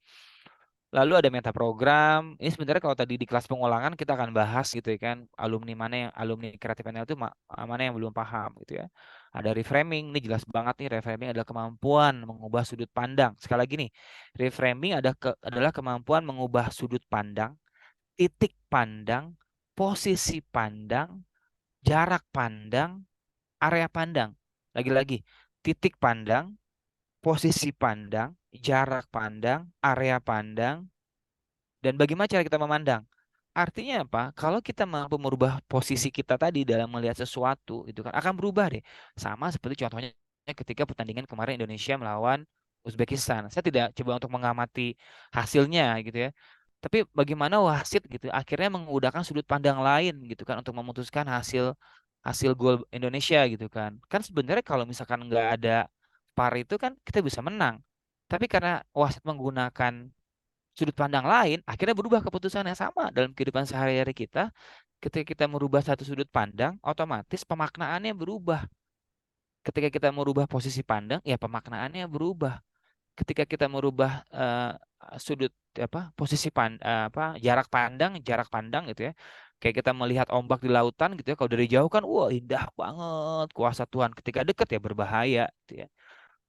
Lalu ada meta program. Ini sebenarnya kalau tadi di kelas pengulangan kita akan bahas gitu ya kan, alumni kreatif NL itu mana yang belum paham gitu ya. Ada reframing, ini jelas banget nih, reframing adalah kemampuan mengubah sudut pandang. Sekali lagi nih, reframing adalah kemampuan mengubah sudut pandang, titik pandang, posisi pandang, jarak pandang, area pandang. Lagi-lagi, titik pandang, posisi pandang, jarak pandang, area pandang, dan bagaimana cara kita memandang. Artinya apa? Kalau kita mampu merubah posisi kita tadi dalam melihat sesuatu, itu kan akan berubah deh. Sama seperti contohnya ketika pertandingan kemarin Indonesia melawan Uzbekistan. Saya tidak coba untuk mengamati hasilnya gitu ya. Tapi bagaimana wasit gitu akhirnya menggunakan sudut pandang lain gitu kan untuk memutuskan hasil hasil gol Indonesia gitu kan. Kan sebenarnya kalau misalkan nggak ada VAR itu kan kita bisa menang. Tapi karena wasit menggunakan sudut pandang lain, akhirnya berubah keputusan yang sama dalam kehidupan sehari-hari kita. Ketika kita merubah satu sudut pandang, otomatis pemaknaannya berubah. Ketika kita merubah posisi pandang, ya pemaknaannya berubah. Ketika kita merubah sudut posisi jarak pandang gitu ya, Kayak kita melihat ombak di lautan gitu ya, kalau dari jauh kan wah indah banget kuasa Tuhan. Ketika dekat ya berbahaya gitu ya.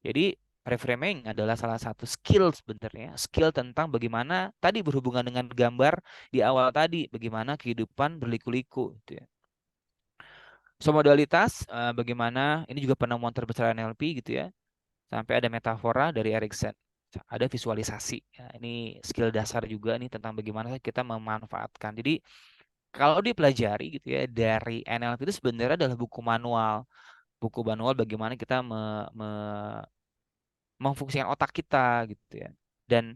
Jadi reframing adalah salah satu skill sebenarnya, skill tentang bagaimana tadi berhubungan dengan gambar di awal tadi, bagaimana kehidupan berliku-liku gitu ya. So modalitas bagaimana ini juga penemuan terbesar NLP gitu ya. Sampai ada metafora dari Erikson. Ada visualisasi. Ya, ini skill dasar juga nih tentang bagaimana kita memanfaatkan. Jadi kalau dipelajari gitu ya dari NLP itu sebenarnya adalah buku manual. Buku manual bagaimana kita memfungsikan otak kita gitu ya. Dan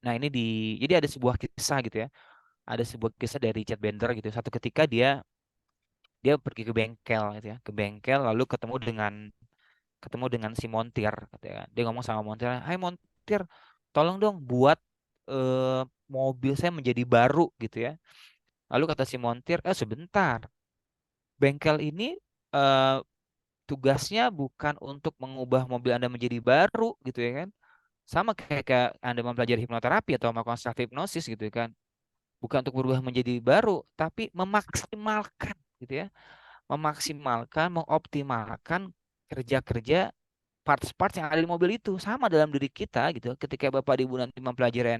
nah ini jadi ada sebuah kisah gitu ya. Ada sebuah kisah dari Richard Bandler gitu. Satu ketika dia dia pergi ke bengkel gitu ya. Ke bengkel lalu ketemu dengan si montir gitu ya. Dia ngomong sama montir, "Hai montir, tolong dong buat mobil saya menjadi baru gitu ya." Lalu kata si montir, sebentar. Bengkel ini eh, tugasnya bukan untuk mengubah mobil Anda menjadi baru gitu ya kan. Sama kayak Anda mempelajari hipnoterapi atau melakukan self hipnosis gitu kan. Bukan untuk berubah menjadi baru, tapi memaksimalkan gitu ya. Memaksimalkan, mengoptimalkan kerja-kerja parts-parts yang ada di mobil itu. Sama dalam diri kita gitu. Ketika Bapak Ibu nanti mempelajari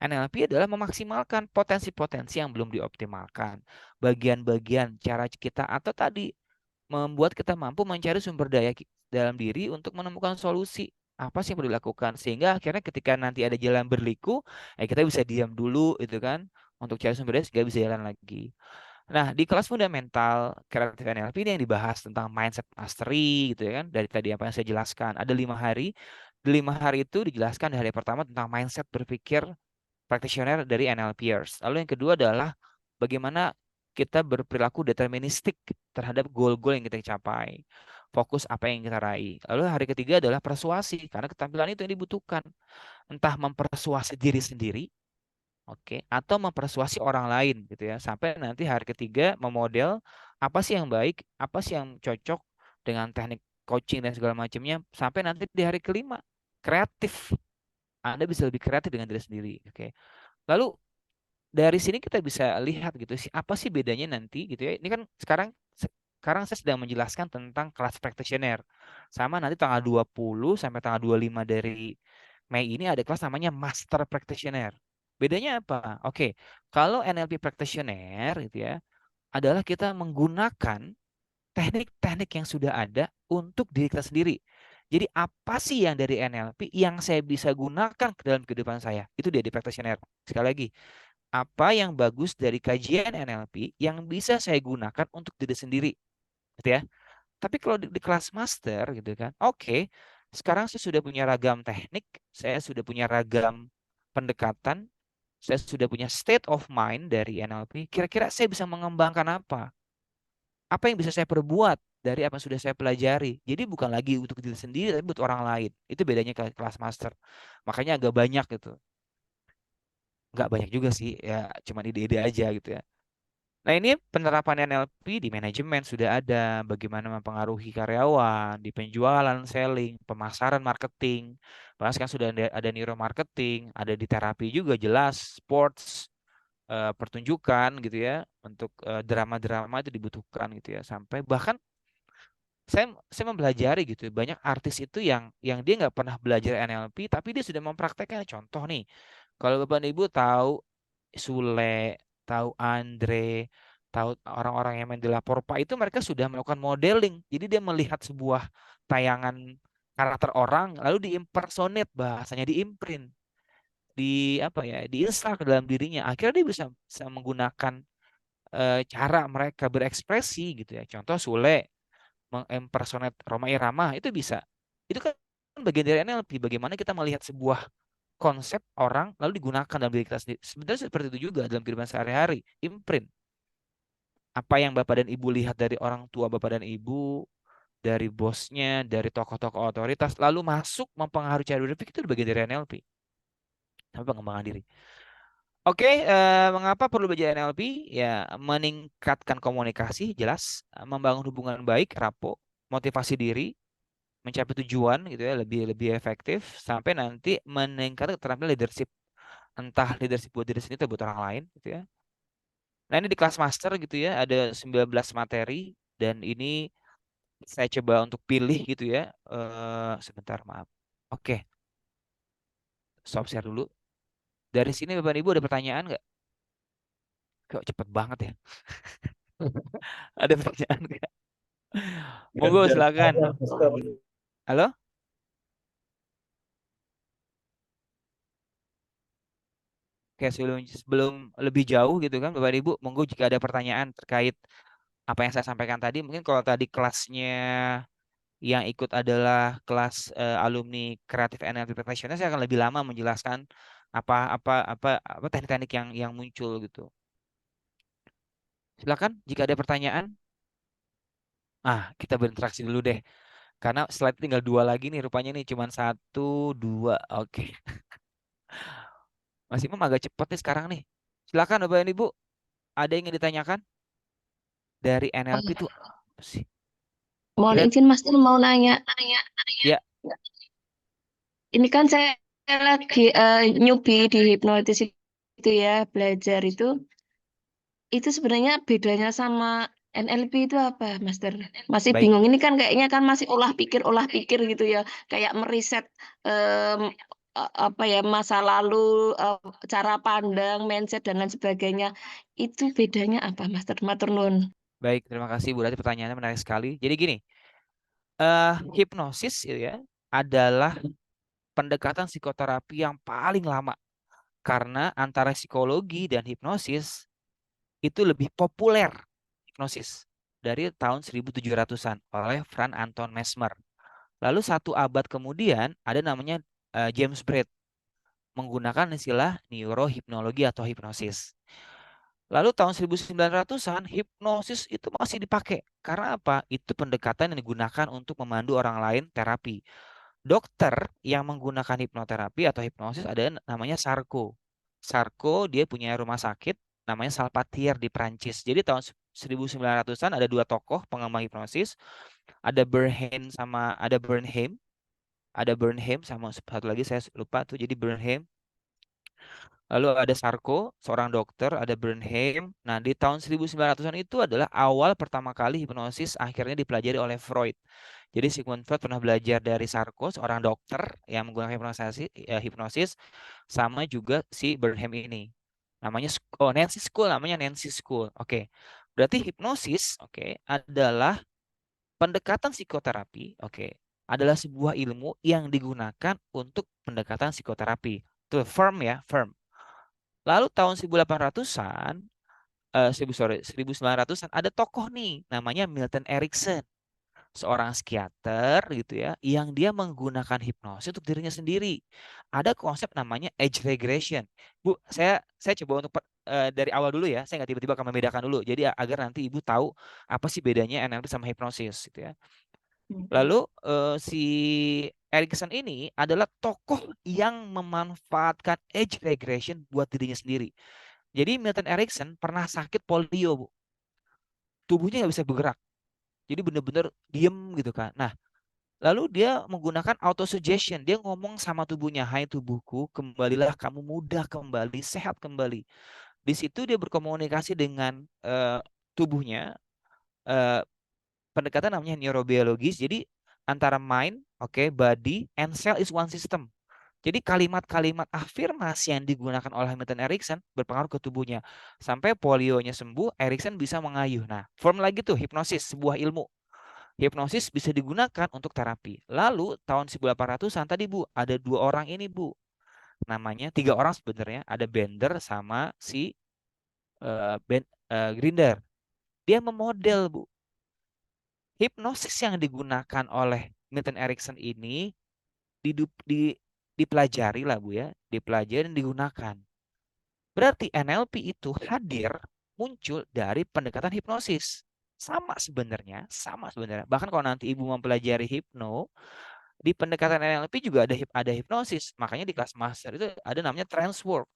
NLP adalah memaksimalkan potensi-potensi yang belum dioptimalkan. Bagian-bagian cara kita atau tadi membuat kita mampu mencari sumber daya dalam diri untuk menemukan solusi apa sih yang perlu dilakukan sehingga akhirnya ketika nanti ada jalan berliku kita bisa diam dulu itu kan untuk cari sumber daya sehingga bisa jalan lagi. Nah, di kelas fundamental kreatif NLP ini yang dibahas tentang mindset mastery gitu ya kan dari tadi apa yang saya jelaskan ada 5 hari. Di 5 hari itu dijelaskan di hari pertama tentang mindset berpikir practitioner dari NLPers. Lalu yang kedua adalah bagaimana kita berperilaku deterministik terhadap goal-goal yang kita capai. Fokus apa yang kita raih. Lalu hari ketiga adalah persuasi, karena ketampilan itu yang dibutuhkan. Entah mempersuasi diri sendiri, oke, atau mempersuasi orang lain gitu ya. Sampai nanti hari ketiga memodel apa sih yang baik, apa sih yang cocok dengan teknik coaching dan segala macamnya. Sampai nanti di hari kelima kreatif. Anda bisa lebih kreatif dengan diri sendiri, oke. Lalu dari sini kita bisa lihat gitu sih apa sih bedanya nanti gitu ya. Ini kan sekarang saya sedang menjelaskan tentang kelas practitioner. Sama nanti tanggal 20 sampai tanggal 25 dari Mei ini ada kelas namanya Master Practitioner. Bedanya apa? Oke, kalau NLP practitioner gitu ya adalah kita menggunakan teknik-teknik yang sudah ada untuk diri kita sendiri. Jadi apa sih yang dari NLP yang saya bisa gunakan ke dalam kehidupan saya? Itu dia di practitioner. Sekali lagi, apa yang bagus dari kajian NLP yang bisa saya gunakan untuk diri sendiri, gitu ya. Tapi kalau di kelas master gitu kan, oke, sekarang saya sudah punya ragam teknik, saya sudah punya ragam pendekatan, saya sudah punya state of mind dari NLP. Kira-kira saya bisa mengembangkan apa? Apa yang bisa saya perbuat dari apa yang sudah saya pelajari? Jadi bukan lagi untuk diri sendiri, tapi buat orang lain. Itu bedanya kelas master. Makanya agak banyak gitu. Nggak banyak juga sih, ya cuman ide-ide aja gitu ya. Nah, ini penerapan NLP di manajemen sudah ada, bagaimana mempengaruhi karyawan, di penjualan, selling, pemasaran, marketing. Bahkan sekarang sudah ada neuromarketing, ada di terapi juga jelas, sports, pertunjukan gitu ya, untuk drama-drama itu dibutuhkan gitu ya. Sampai bahkan saya mempelajari gitu, banyak artis itu yang dia nggak pernah belajar NLP, tapi dia sudah mempraktekkan. Contoh nih, kalau Bapak dan Ibu tahu Sule, tahu Andre, tahu orang-orang yang main di Laporpa itu mereka sudah melakukan modeling. Jadi dia melihat sebuah tayangan karakter orang lalu diimpersonate bahasanya diimprint, di apa ya, diinstal ke dalam dirinya. Akhirnya dia bisa menggunakan cara mereka berekspresi gitu ya. Contoh Sule mengimpersonate Rhoma Irama itu bisa. Itu kan bagian dari NLP bagaimana kita melihat sebuah konsep orang lalu digunakan dalam diri kita sendiri. Sebenarnya seperti itu juga dalam kehidupan sehari-hari. Imprint. Apa yang Bapak dan Ibu lihat dari orang tua Bapak dan Ibu, dari bosnya, dari tokoh-tokoh otoritas, lalu masuk mempengaruhi cara berpikir itu bagian dari NLP. Sampai pengembangan diri. Oke, mengapa perlu belajar NLP? Ya, meningkatkan komunikasi, jelas. Membangun hubungan baik, rapuh, motivasi diri, mencapai tujuan gitu ya, lebih lebih efektif, sampai nanti meningkatkan keterampilan leadership. Entah leadership buat diri sendiri atau buat orang lain gitu ya. Nah, ini di kelas master gitu ya, ada 19 materi dan ini saya coba untuk pilih gitu ya. Sebentar, maaf. Oke, stop share dulu. Dari sini Bapak Ibu ada pertanyaan nggak? Kok cepet banget ya? Ada pertanyaan nggak? Monggo Gantian silakan. saya, Mister. Halo? Oke, sebelum sebelum lebih jauh gitu kan Bapak Ibu, monggo jika ada pertanyaan terkait apa yang saya sampaikan tadi, mungkin kalau tadi kelasnya yang ikut adalah kelas alumni Creative NLP Professional, saya akan lebih lama menjelaskan apa teknik-teknik yang muncul gitu. Silakan jika ada pertanyaan. Kita berinteraksi dulu deh. Karena slide tinggal 2 lagi nih rupanya nih cuman 1, 2. Oke. Mas Imam agak cepat nih sekarang nih. Silakan Bapak dan Ibu. Ada yang ingin ditanyakan dari NLP itu apa sih? Mohon Kita izin Mas Nur mau nanya. ya Ini kan saya lagi newbie di hipnotis itu ya, belajar itu sebenarnya bedanya sama NLP itu apa, Master? Masih baik. bingung. Ini kan kayaknya kan masih olah pikir gitu ya, kayak meriset apa ya masa lalu, cara pandang, mindset dan lain sebagainya. Itu bedanya apa, Master? Matur nuwun. Baik, terima kasih Bu Rati, pertanyaannya menarik sekali. Jadi gini, hipnosis itu ya adalah pendekatan psikoterapi yang paling lama karena antara psikologi dan hipnosis itu lebih populer hipnosis dari tahun 1700-an oleh Franz Anton Mesmer. Lalu 1 abad kemudian ada namanya James Braid menggunakan istilah neurohipnologi atau hipnosis. Lalu tahun 1900-an hipnosis itu masih dipakai. Karena apa? Itu pendekatan yang digunakan untuk memandu orang lain terapi. Dokter yang menggunakan hipnoterapi atau hipnosis ada namanya Sarko. Sarko dia punya rumah sakit namanya Salpatier di Prancis. Jadi tahun 1900-an ada 2 tokoh pengembang hipnosis, ada Bernheim sama satu lagi saya lupa tuh. Jadi Bernheim. Lalu ada Sarko, seorang dokter, ada Bernheim. Nah, di tahun 1900-an itu adalah awal pertama kali hipnosis akhirnya dipelajari oleh Freud. Jadi Sigmund Freud pernah belajar dari Sarko, seorang dokter yang menggunakan hipnosis, sama juga si Bernheim ini. Namanya Nancy School, namanya Nancy School. Oke. Berarti hipnosis, oke, adalah pendekatan psikoterapi, oke, adalah sebuah ilmu yang digunakan untuk pendekatan psikoterapi. Itu firm ya, firm. Lalu tahun 1800-an, 1900-an ada tokoh nih namanya Milton Erickson, seorang psikiater gitu ya, yang dia menggunakan hipnosis untuk dirinya sendiri. Ada konsep namanya age regression. Bu, saya coba untuk dari awal dulu ya, saya nggak tiba-tiba akan membedakan dulu. Jadi agar nanti Ibu tahu apa sih bedanya NLP sama hipnosis gitu ya. Lalu si Erickson ini adalah tokoh yang memanfaatkan age regression buat dirinya sendiri. Jadi Milton Erickson pernah sakit polio, Bu. Tubuhnya nggak bisa bergerak. Jadi benar-benar diem gitu kan. Nah, lalu dia menggunakan autosuggestion. Dia ngomong sama tubuhnya, "Hai tubuhku, kembalilah kamu muda kembali, sehat kembali." Di situ dia berkomunikasi dengan tubuhnya. eh, Pendekatan namanya neurobiologis. Jadi antara mind, oke, body, and cell is one system. Jadi kalimat-kalimat afirmasi yang digunakan oleh Milton Erickson berpengaruh ke tubuhnya. Sampai polionya sembuh, Erickson bisa mengayuh. Nah, form lagi tuh hipnosis, sebuah ilmu. Hipnosis bisa digunakan untuk terapi. Lalu tahun 1800-an tadi Bu, ada 2 orang ini Bu. Namanya 3 orang sebenarnya, ada Bender sama si Grinder. Dia memodel Bu. Hipnosis yang digunakan oleh Milton Erickson ini dipelajari lah Bu ya, dipelajari dan digunakan. Berarti NLP itu hadir muncul dari pendekatan hipnosis. Sama sebenarnya. Bahkan kalau nanti Ibu mempelajari hipno, di pendekatan NLP juga ada hipnosis. Makanya di kelas master itu ada namanya trance work.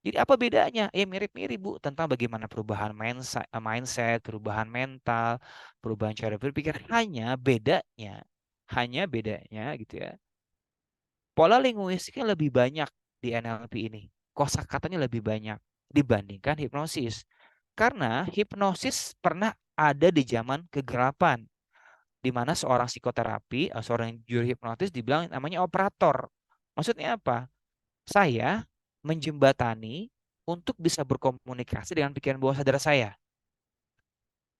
Jadi apa bedanya? Ya mirip-mirip Bu tentang bagaimana perubahan mindset, perubahan mental, perubahan cara berpikir. Hanya bedanya gitu ya. Pola linguistiknya lebih banyak di NLP ini. Kosakatanya lebih banyak dibandingkan hipnosis. Karena hipnosis pernah ada di zaman kegelapan, di mana seorang psikoterapi, seorang juru hipnotis dibilang namanya operator. Maksudnya apa? Saya menjembatani untuk bisa berkomunikasi dengan pikiran bawah sadar saya.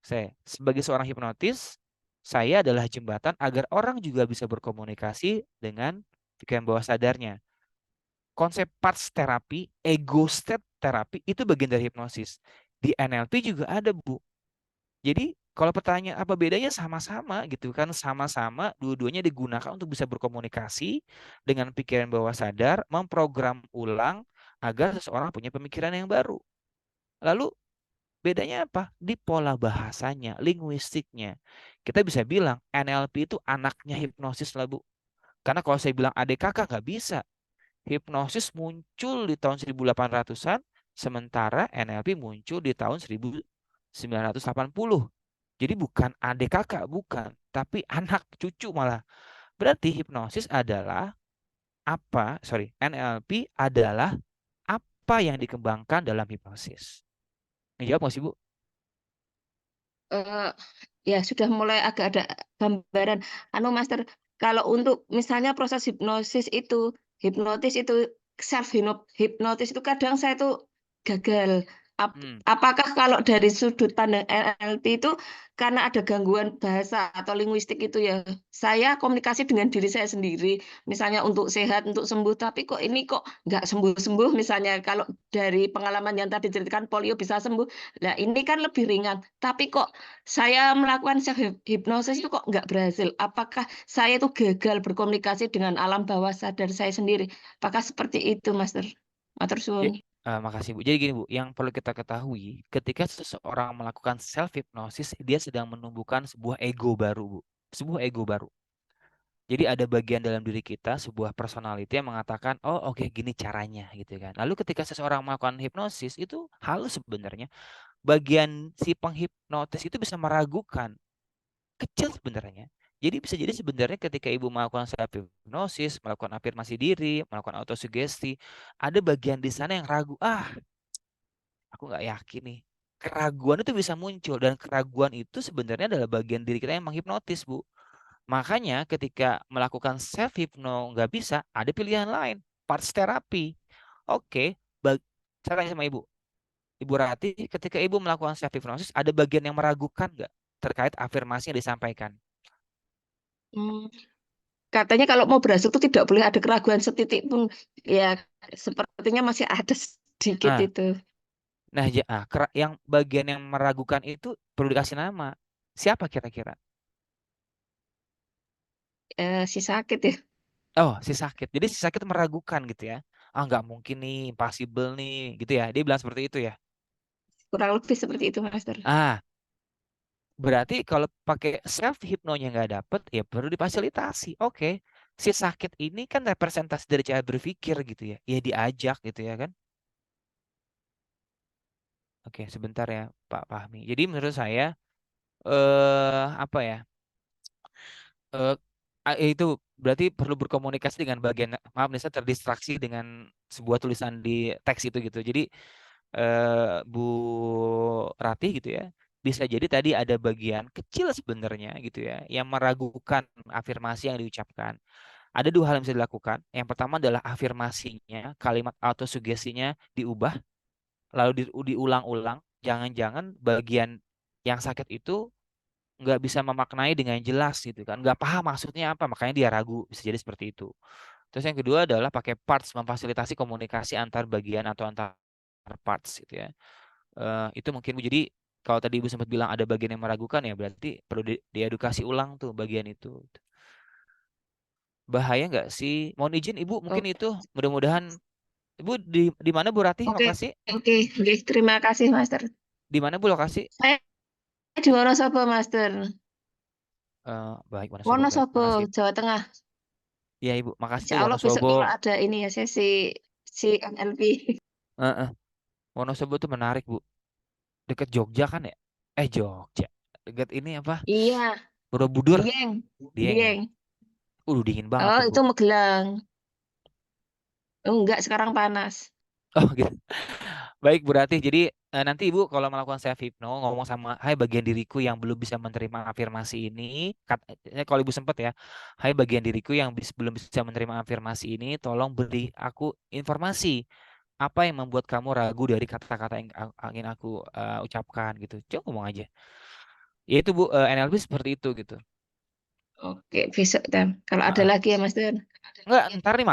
Saya sebagai seorang hipnotis, saya adalah jembatan agar orang juga bisa berkomunikasi dengan pikiran bawah sadarnya. Konsep parts terapi, ego state terapi itu bagian dari hipnosis. Di NLP juga ada, Bu. Jadi kalau pertanyaan apa bedanya, sama-sama gitu kan, sama-sama dua-duanya digunakan untuk bisa berkomunikasi dengan pikiran bawah sadar, memprogram ulang agar seseorang punya pemikiran yang baru. Lalu bedanya apa? Di pola bahasanya, linguistiknya. Kita bisa bilang NLP itu anaknya hipnosis lah, Bu. Karena kalau saya bilang adik kakak nggak bisa. Hipnosis muncul di tahun 1800-an, sementara NLP muncul di tahun 1980. Jadi bukan adik kakak, bukan, tapi anak cucu malah. Berarti hipnosis adalah NLP adalah apa yang dikembangkan dalam hipnosis. Dijawab nggak sih, Bu? Eh, ya sudah mulai agak ada gambaran. Anu Master, kalau untuk misalnya proses hipnotis itu self hipnotis itu kadang saya tuh gagal. Apakah kalau dari sudut pandang NLP itu karena ada gangguan bahasa atau linguistik itu ya, saya komunikasi dengan diri saya sendiri, misalnya untuk sehat, untuk sembuh, tapi kok ini kok nggak sembuh-sembuh, misalnya kalau dari pengalaman yang tadi ceritakan polio bisa sembuh, nah ini kan lebih ringan, tapi kok saya melakukan self hipnosis itu kok nggak berhasil. Apakah saya itu gagal berkomunikasi dengan alam bawah sadar saya sendiri? Apakah seperti itu, Master? Matur suwun. Makasih, Bu. Jadi gini, Bu, yang perlu kita ketahui, ketika seseorang melakukan self hipnosis, dia sedang menumbuhkan sebuah ego baru, Bu. Sebuah ego baru. Jadi ada bagian dalam diri kita, sebuah personality yang mengatakan, oh oke, gini caranya gitu kan. Lalu ketika seseorang melakukan hipnosis, itu halus sebenarnya. Bagian si penghipnotis itu bisa meragukan, kecil sebenarnya. Jadi bisa jadi sebenarnya ketika ibu melakukan self hipnosis, melakukan afirmasi diri, melakukan autosugesti, ada bagian di sana yang ragu. Aku nggak yakin nih. Keraguan itu bisa muncul, dan keraguan itu sebenarnya adalah bagian diri kita yang menghipnotis, Bu. Makanya ketika melakukan self hypno nggak bisa, ada pilihan lain, parts terapi. Oke, saya tanya sama Ibu. Ibu Rati, ketika Ibu melakukan self hypnosis, ada bagian yang meragukan nggak terkait afirmasi yang disampaikan? Katanya kalau mau berhasil itu tidak boleh ada keraguan setitik pun. Ya, sepertinya masih ada sedikit Nah, itu. yang bagian yang meragukan itu perlu dikasih nama. Siapa kira-kira? Si sakit ya. Oh, si sakit. Jadi si sakit meragukan gitu ya. Nggak mungkin nih, impossible nih, gitu ya. Dia bilang seperti itu ya. Kurang lebih seperti itu, Master. Berarti kalau pakai self hipnonya nggak dapet, ya perlu difasilitasi. Oke, si sakit ini kan representasi dari cara berpikir gitu ya. Ya diajak gitu ya kan. Oke, sebentar ya Pak Fahmi. Jadi menurut saya apa ya? Itu berarti perlu berkomunikasi dengan bagian, maaf nih saya terdistraksi dengan sebuah tulisan di teks itu gitu. Jadi Bu Ratih gitu ya, bisa jadi tadi ada bagian kecil sebenarnya gitu ya yang meragukan afirmasi yang diucapkan. Ada dua hal yang bisa dilakukan. Yang pertama adalah afirmasinya, kalimat autosugestinya diubah, lalu diulang-ulang. Jangan-jangan bagian yang sakit itu nggak bisa memaknai dengan jelas gitu kan, nggak paham maksudnya apa, makanya dia ragu, bisa jadi seperti itu. Terus yang kedua adalah pakai parts, memfasilitasi komunikasi antar bagian atau antar parts gitu ya. Itu mungkin Bu. Jadi kalau tadi Ibu sempat bilang ada bagian yang meragukan, ya berarti perlu diedukasi ulang tuh bagian itu. Bahaya nggak sih? Mohon izin Ibu, mungkin Oh, itu mudah-mudahan Ibu di mana Bu Ratih oke, lokasi? oke. Terima kasih, Master. Di mana Bu lokasi? Saya di Wonosobo, Master. Baik, Wonosobo, baik. Wonosobo, Makasih. Jawa Tengah. Ya Ibu, makasih Insya Bu Allah besok Wonosobo. kalau ada ini ya si NLP. Wonosobo tuh menarik Bu. Dekat Jogja kan ya? Jogja. Dekat ini apa? Iya, Borobudur. Dieng. Dieng ya. Dieng. Dingin banget Oh, tuh Bu. itu Magelang. Oh, enggak, sekarang panas. Oh gitu. Baik Bu Ratih, jadi nanti Ibu kalau melakukan self hypno ngomong sama, hai bagian diriku yang belum bisa menerima afirmasi ini, kalau Ibu sempat ya, hai bagian diriku yang belum bisa menerima afirmasi ini, tolong beri aku informasi apa yang membuat kamu ragu dari kata-kata yang ingin aku ucapkan gitu. Coba ngomong aja. Ya itu Bu, NLP seperti itu gitu. Oke, besok dan kalau ada Ah, lagi ya Mas Don. enggak, ntar nih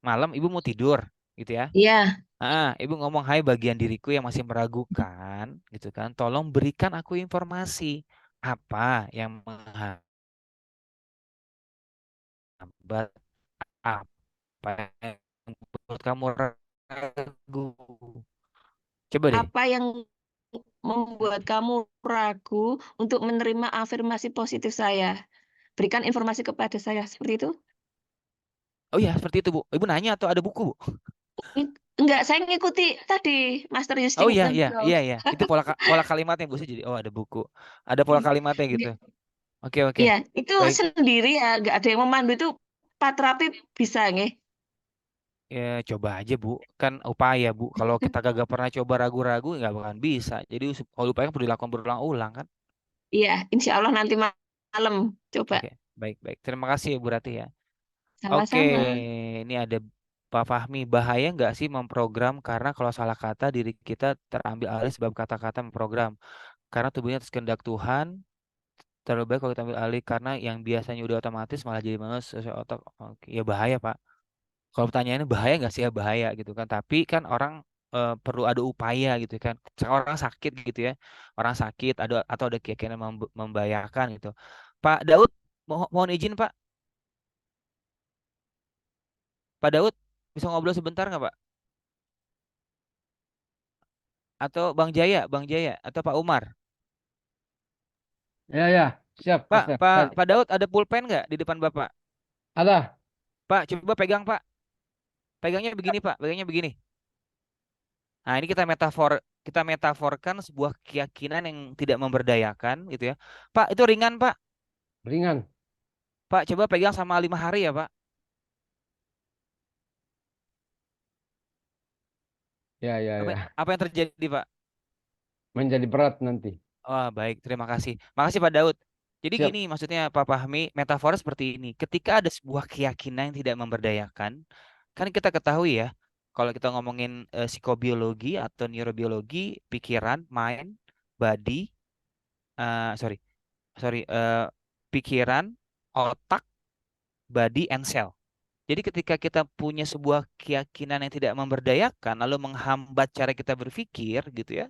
malam Ibu mau tidur gitu ya. Iya, Ibu ngomong, hai bagian diriku yang masih meragukan, gitu kan. Tolong berikan aku informasi apa yang menghambat, apa yang membuat kamu ragu. Coba deh. apa yang membuat kamu ragu untuk menerima afirmasi positif saya? Berikan informasi kepada saya seperti itu. Oh iya, seperti itu Bu. Ibu nanya atau ada buku Bu? Enggak, saya ngikuti tadi Master Oh Yustin iya, iya, Nurul. iya, iya. Itu pola kalimatnya Bu. Jadi, oh ada buku. Ada pola kalimatnya gitu. Oke, oke. Iya, itu Baik. sendiri ya, enggak ada yang memandu itu Pak Terapi bisa nggih. Ya, coba aja Bu, kan upaya Bu. Kalau kita gak pernah coba ragu-ragu, nggak bakalan bisa. Jadi kalau upaya perlu dilakukan berulang-ulang kan. Iya, insya Allah nanti malam coba. Oke, baik, baik. Terima kasih ya Bu Rati ya. Oke, Sama-sama. ini ada Pak Fahmi. Bahaya nggak sih memprogram karena kalau salah kata diri kita terambil alih sebab kata-kata memprogram. Karena tubuhnya atas kehendak Tuhan, terlalu baik kalau kita ambil alih karena yang biasanya udah otomatis malah jadi malas sesuai otak. Oke, ya bahaya Pak. Kalau pertanyaannya bahaya nggak sih, ya bahaya gitu kan. Tapi kan orang perlu ada upaya gitu kan. Orang sakit gitu ya. Orang sakit ada atau ada keyakinan membahayakan gitu. Pak Daud, mohon izin Pak. Pak Daud bisa ngobrol sebentar nggak Pak? Atau Bang Jaya atau Pak Umar? Ya, ya, siap, Pak, Master. Pak Daud ada pulpen nggak di depan Bapak? Ada. Pak, coba pegang Pak. Pegangnya begini Pak, pegangnya begini. Nah, ini kita metaforkan sebuah keyakinan yang tidak memberdayakan gitu ya. Pak, itu ringan Pak. Ringan. Pak, coba pegang sama 5 hari ya Pak. Ya, ya, Apa, ya. apa yang terjadi Pak? Menjadi berat nanti. Oh, baik, terima kasih. Makasih Pak Daud. Jadi Siap. gini maksudnya Pak Fahmi, metafora seperti ini. Ketika ada sebuah keyakinan yang tidak memberdayakan, kan kita ketahui ya, kalau kita ngomongin psikobiologi atau neurobiologi, pikiran, mind, body, sorry, sorry, pikiran, otak, body, and cell. Jadi ketika kita punya sebuah keyakinan yang tidak memberdayakan, lalu menghambat cara kita berpikir, gitu ya,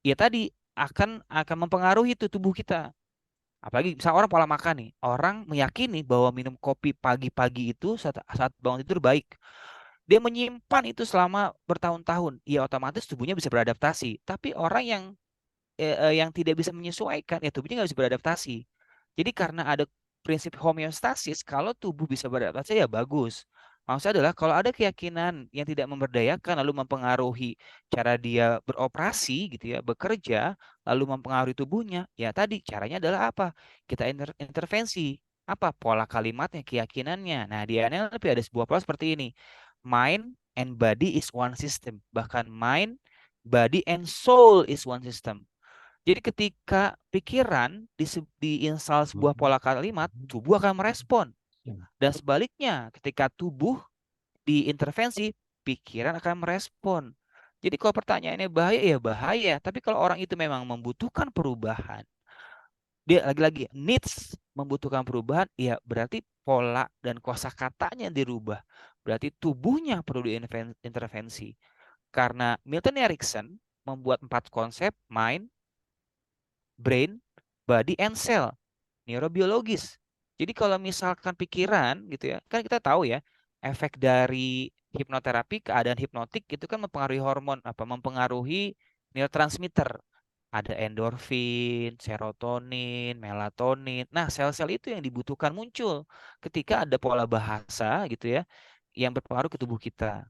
ya tadi akan mempengaruhi itu tubuh kita. Apalagi misalnya orang pola makan nih, orang meyakini bahwa minum kopi pagi-pagi itu saat bangun tidur baik. Dia menyimpan itu selama bertahun-tahun, ya otomatis tubuhnya bisa beradaptasi. Tapi orang yang tidak bisa menyesuaikan, ya tubuhnya nggak bisa beradaptasi. Jadi karena ada prinsip homeostasis, kalau tubuh bisa beradaptasi ya bagus. Maksudnya adalah kalau ada keyakinan yang tidak memberdayakan lalu mempengaruhi cara dia beroperasi gitu ya, bekerja, lalu mempengaruhi tubuhnya, ya tadi caranya adalah apa? Kita intervensi. Apa? Pola kalimatnya, keyakinannya. Nah, di NLP ada sebuah pola seperti ini. Mind and body is one system. Bahkan mind, body and soul is one system. Jadi ketika pikiran diinstal sebuah pola kalimat, tubuh akan merespon. Dan sebaliknya, ketika tubuh diintervensi, pikiran akan merespon. Jadi kalau pertanyaannya bahaya, ya bahaya. Tapi kalau orang itu memang membutuhkan perubahan, dia lagi-lagi needs membutuhkan perubahan, ya berarti pola dan kosakatanya dirubah. Berarti tubuhnya perlu diintervensi. Karena Milton Erickson membuat 4 konsep, mind, brain, body, and cell, neurobiologis. Jadi kalau misalkan pikiran gitu ya, kan kita tahu ya, efek dari hipnoterapi, keadaan hipnotik itu kan mempengaruhi hormon, mempengaruhi neurotransmitter. Ada endorfin, serotonin, melatonin. Nah, sel-sel itu yang dibutuhkan muncul ketika ada pola bahasa gitu ya, yang berpengaruh ke tubuh kita.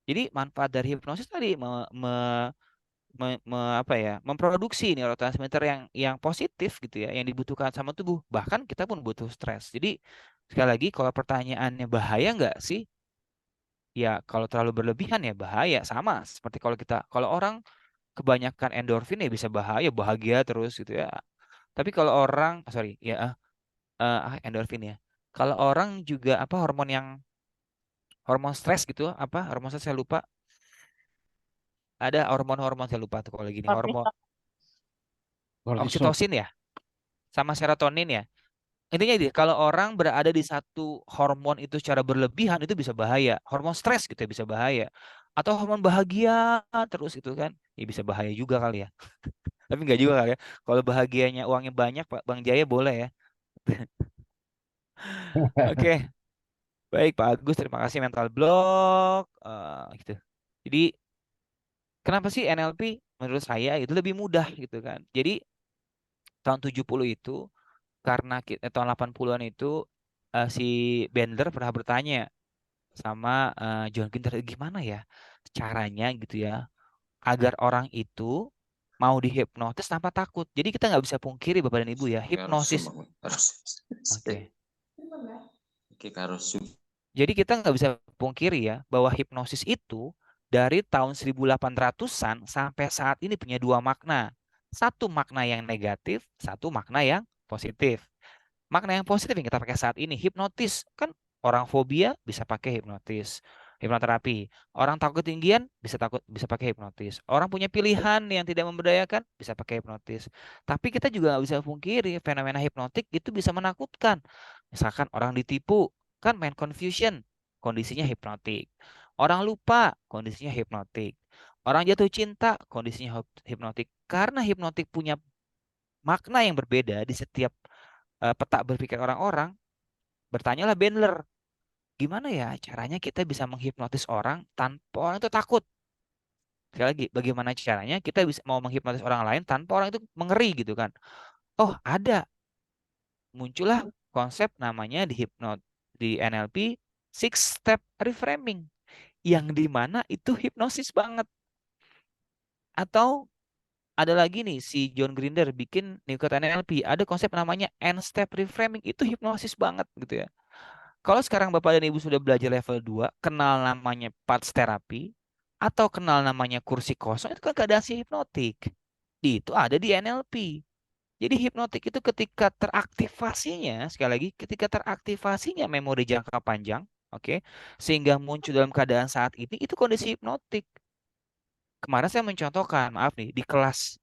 Jadi manfaat dari hipnosis tadi memproduksi neurotransmitter yang positif gitu ya, yang dibutuhkan sama tubuh. Bahkan kita pun butuh stres. Jadi sekali lagi kalau pertanyaannya bahaya nggak sih? Ya kalau terlalu berlebihan ya bahaya. Sama seperti kalau orang kebanyakan endorfin ya bisa bahaya, bahagia terus gitu ya. Tapi kalau orang, sorry ya, endorfin ya. Kalau orang juga apa hormon stres gitu, apa hormon stres saya lupa. Ada hormon-hormon saya lupa tuh kalau gini, hormon Kortisol. oksitosin ya, sama serotonin ya. Intinya dia kalau orang berada di satu hormon itu secara berlebihan itu bisa bahaya. Hormon stres gitu ya bisa bahaya. Atau hormon bahagia terus itu kan, ya bisa bahaya juga kali ya. Tapi nggak juga kali ya. Kalau bahagianya uangnya banyak, Pak Bang Jaya boleh ya. Oke, baik Pak Agus, terima kasih mental block. Gitu. Jadi kenapa sih NLP menurut saya itu lebih mudah gitu kan. Jadi tahun 70 itu karena tahun 80-an itu si Bandler pernah bertanya sama John Grinder gimana ya caranya gitu ya agar orang itu mau dihipnotis tanpa takut. Jadi kita nggak bisa pungkiri Bapak dan Ibu ya, hipnosis. Oke. Jadi kita nggak bisa pungkiri ya bahwa hipnosis itu dari tahun 1800-an sampai saat ini punya dua makna. Satu makna yang negatif, satu makna yang positif. Makna yang positif yang kita pakai saat ini, hipnotis. Kan orang fobia bisa pakai hipnotis, hipnoterapi. Orang takut ketinggian bisa pakai hipnotis. Orang punya pilihan yang tidak memberdayakan bisa pakai hipnotis. Tapi kita juga nggak bisa pungkiri fenomena hipnotik itu bisa menakutkan. Misalkan orang ditipu, kan main confusion, kondisinya hipnotik. Orang lupa, kondisinya hipnotik. Orang jatuh cinta, kondisinya hipnotik. Karena hipnotik punya makna yang berbeda di setiap peta berpikir orang-orang, bertanyalah Bandler, gimana ya caranya kita bisa menghipnotis orang tanpa orang itu takut? Sekali lagi, bagaimana caranya kita bisa mau menghipnotis orang lain tanpa orang itu mengeri gitu kan? Oh, ada. Muncullah konsep namanya di NLP six step reframing yang dimana itu hipnosis banget. Atau ada lagi nih si John Grinder bikin Newcott NLP, ada konsep namanya N step reframing, itu hipnosis banget gitu ya. Kalau sekarang Bapak dan Ibu sudah belajar level 2, kenal namanya parts terapi, atau kenal namanya kursi kosong, itu kan keadaan si hipnotik. Itu ada di NLP. Jadi hipnotik itu ketika teraktivasinya, sekali lagi, ketika teraktivasinya memori jangka panjang, oke, sehingga muncul dalam keadaan saat ini, itu kondisi hipnotik. Kemarin saya mencontohkan, maaf nih, di kelas,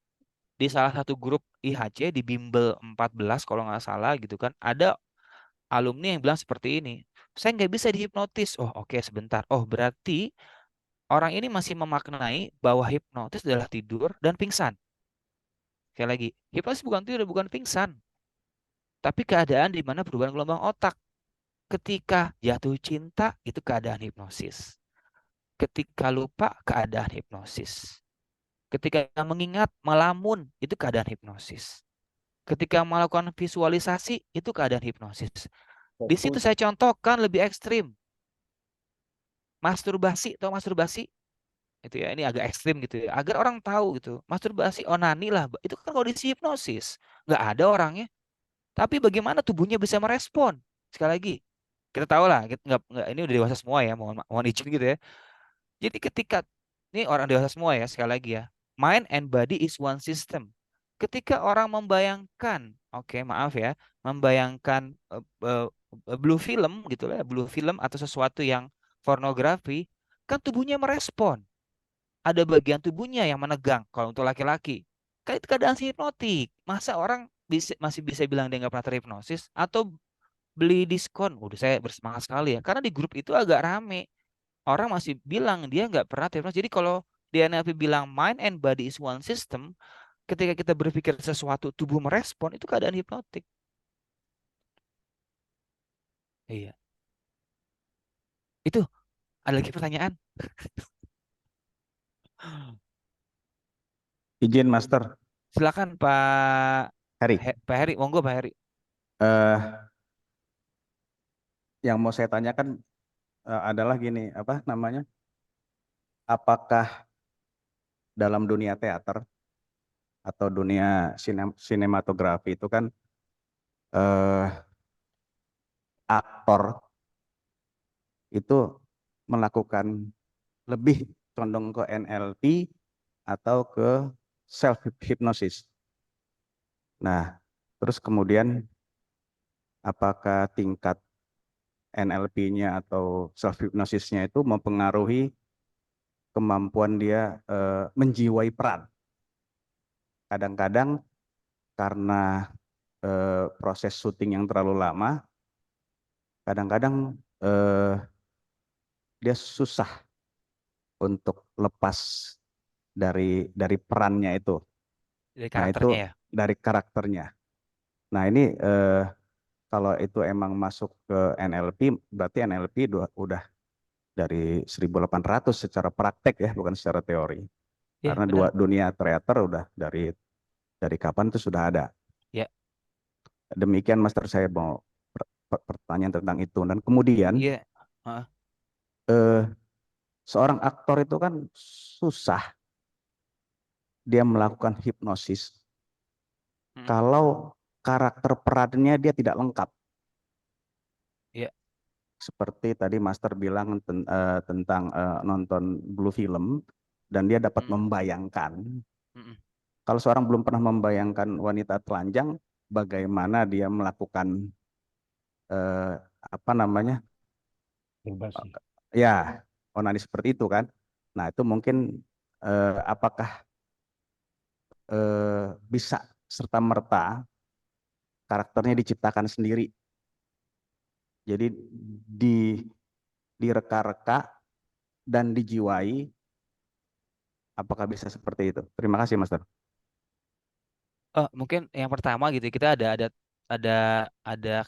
di salah satu grup IHC, di Bimbel 14 kalau nggak salah gitu kan, ada alumni yang bilang seperti ini, saya nggak bisa dihipnotis. Oh oke, sebentar. Oh berarti orang ini masih memaknai bahwa hipnotis adalah tidur dan pingsan. Sekali lagi, hipnotis bukan tidur, bukan pingsan. Tapi keadaan di mana perubahan gelombang otak. Ketika jatuh cinta, itu keadaan hipnosis. Ketika lupa, keadaan hipnosis. Ketika mengingat, melamun, itu keadaan hipnosis. Ketika melakukan visualisasi, itu keadaan hipnosis. Di situ saya contohkan lebih ekstrim. Masturbasi, atau masturbasi itu ya, ini agak ekstrim gitu ya, agar orang tahu gitu, masturbasi, onani lah, itu kan kondisi hipnosis, nggak ada orangnya, tapi bagaimana tubuhnya bisa merespon. Sekali lagi, kita tahu lah, nggak, ini udah dewasa semua ya, mohon izin gitu ya. Jadi ketika ini orang dewasa semua ya, sekali lagi ya, mind and body is one system. Ketika orang membayangkan, oke, maaf ya, membayangkan blue film gitu lah, blue film atau sesuatu yang pornografi, kan tubuhnya merespon. Ada bagian tubuhnya yang menegang kalau untuk laki-laki. Kan itu keadaan hipnotik. Masa orang masih bisa bilang dia nggak pernah terhipnosis? Atau beli diskon? Udah saya bersemangat sekali ya. Karena di grup itu agak rame. Orang masih bilang dia nggak pernah terhipnosis. Jadi kalau di NLP bilang mind and body is one system, ketika kita berpikir sesuatu tubuh merespon, itu keadaan hipnotik. Iya. Itu ada lagi pertanyaan? Izin Master Silakan Pak Heri. Pak Heri, monggo Pak Heri. Yang mau saya tanyakan adalah gini, apa namanya? Apakah dalam dunia teater atau dunia sinematografi itu kan aktor itu melakukan lebih condong ke NLP atau ke self hypnosis. Nah, terus kemudian apakah tingkat NLP-nya atau self hypnosisnya itu mempengaruhi kemampuan dia menjiwai peran. Kadang-kadang karena proses syuting yang terlalu lama, kadang-kadang dia susah untuk lepas dari perannya itu. Dari Nah, itu karakternya ya. dari karakternya. Nah, ini kalau itu emang masuk ke NLP, berarti NLP udah dari 1800 secara praktek ya, bukan secara teori. Iya, Karena benar. dunia teater udah dari kapan itu sudah ada. Ya. Demikian Master, saya mau pertanyaan tentang itu. Dan kemudian Iya. seorang aktor itu kan susah dia melakukan hipnosis kalau karakter perannya dia tidak lengkap. Iya. Seperti tadi Master bilang tentang nonton Blue Film dan dia dapat membayangkan. Kalau seorang belum pernah membayangkan wanita telanjang, bagaimana dia melakukan apa namanya? Ya, onani seperti itu kan. Nah, itu mungkin apakah bisa serta-merta karakternya diciptakan sendiri. Jadi direka-reka dan dijiwai. Apakah bisa seperti itu? Terima kasih, Master. Mungkin yang pertama gitu kita ada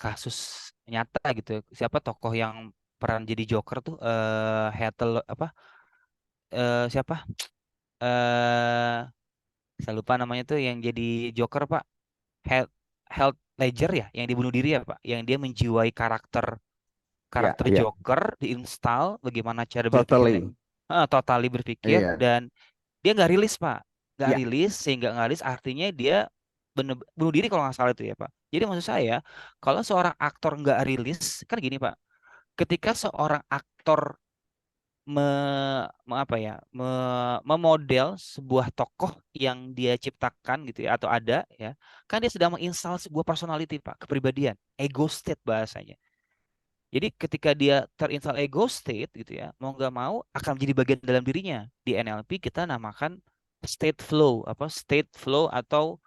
kasus nyata gitu. Siapa tokoh yang peran jadi Joker tuh siapa? Saya lupa namanya tuh yang jadi Joker, Pak. Heath Ledger ya, yang dibunuh diri ya, Pak. Yang dia menjiwai karakter Ya. Joker, diinstal bagaimana cara Totally. berpikirnya. Totally berpikir Iya. dan dia nggak rilis, Pak. Nggak Ya. rilis, sehingga nggak rilis artinya dia bunuh diri kalau nggak salah itu ya, Pak. Jadi maksud saya, kalau seorang aktor nggak rilis, kan gini, Pak. Ketika seorang aktor memodel sebuah tokoh yang dia ciptakan gitu ya, atau ada ya, kan dia sedang menginstal sebuah personality, Pak, kepribadian, ego state bahasanya. Jadi ketika dia terinstall ego state gitu ya, mau nggak mau akan menjadi bagian dalam dirinya. Di NLP kita namakan state flow atau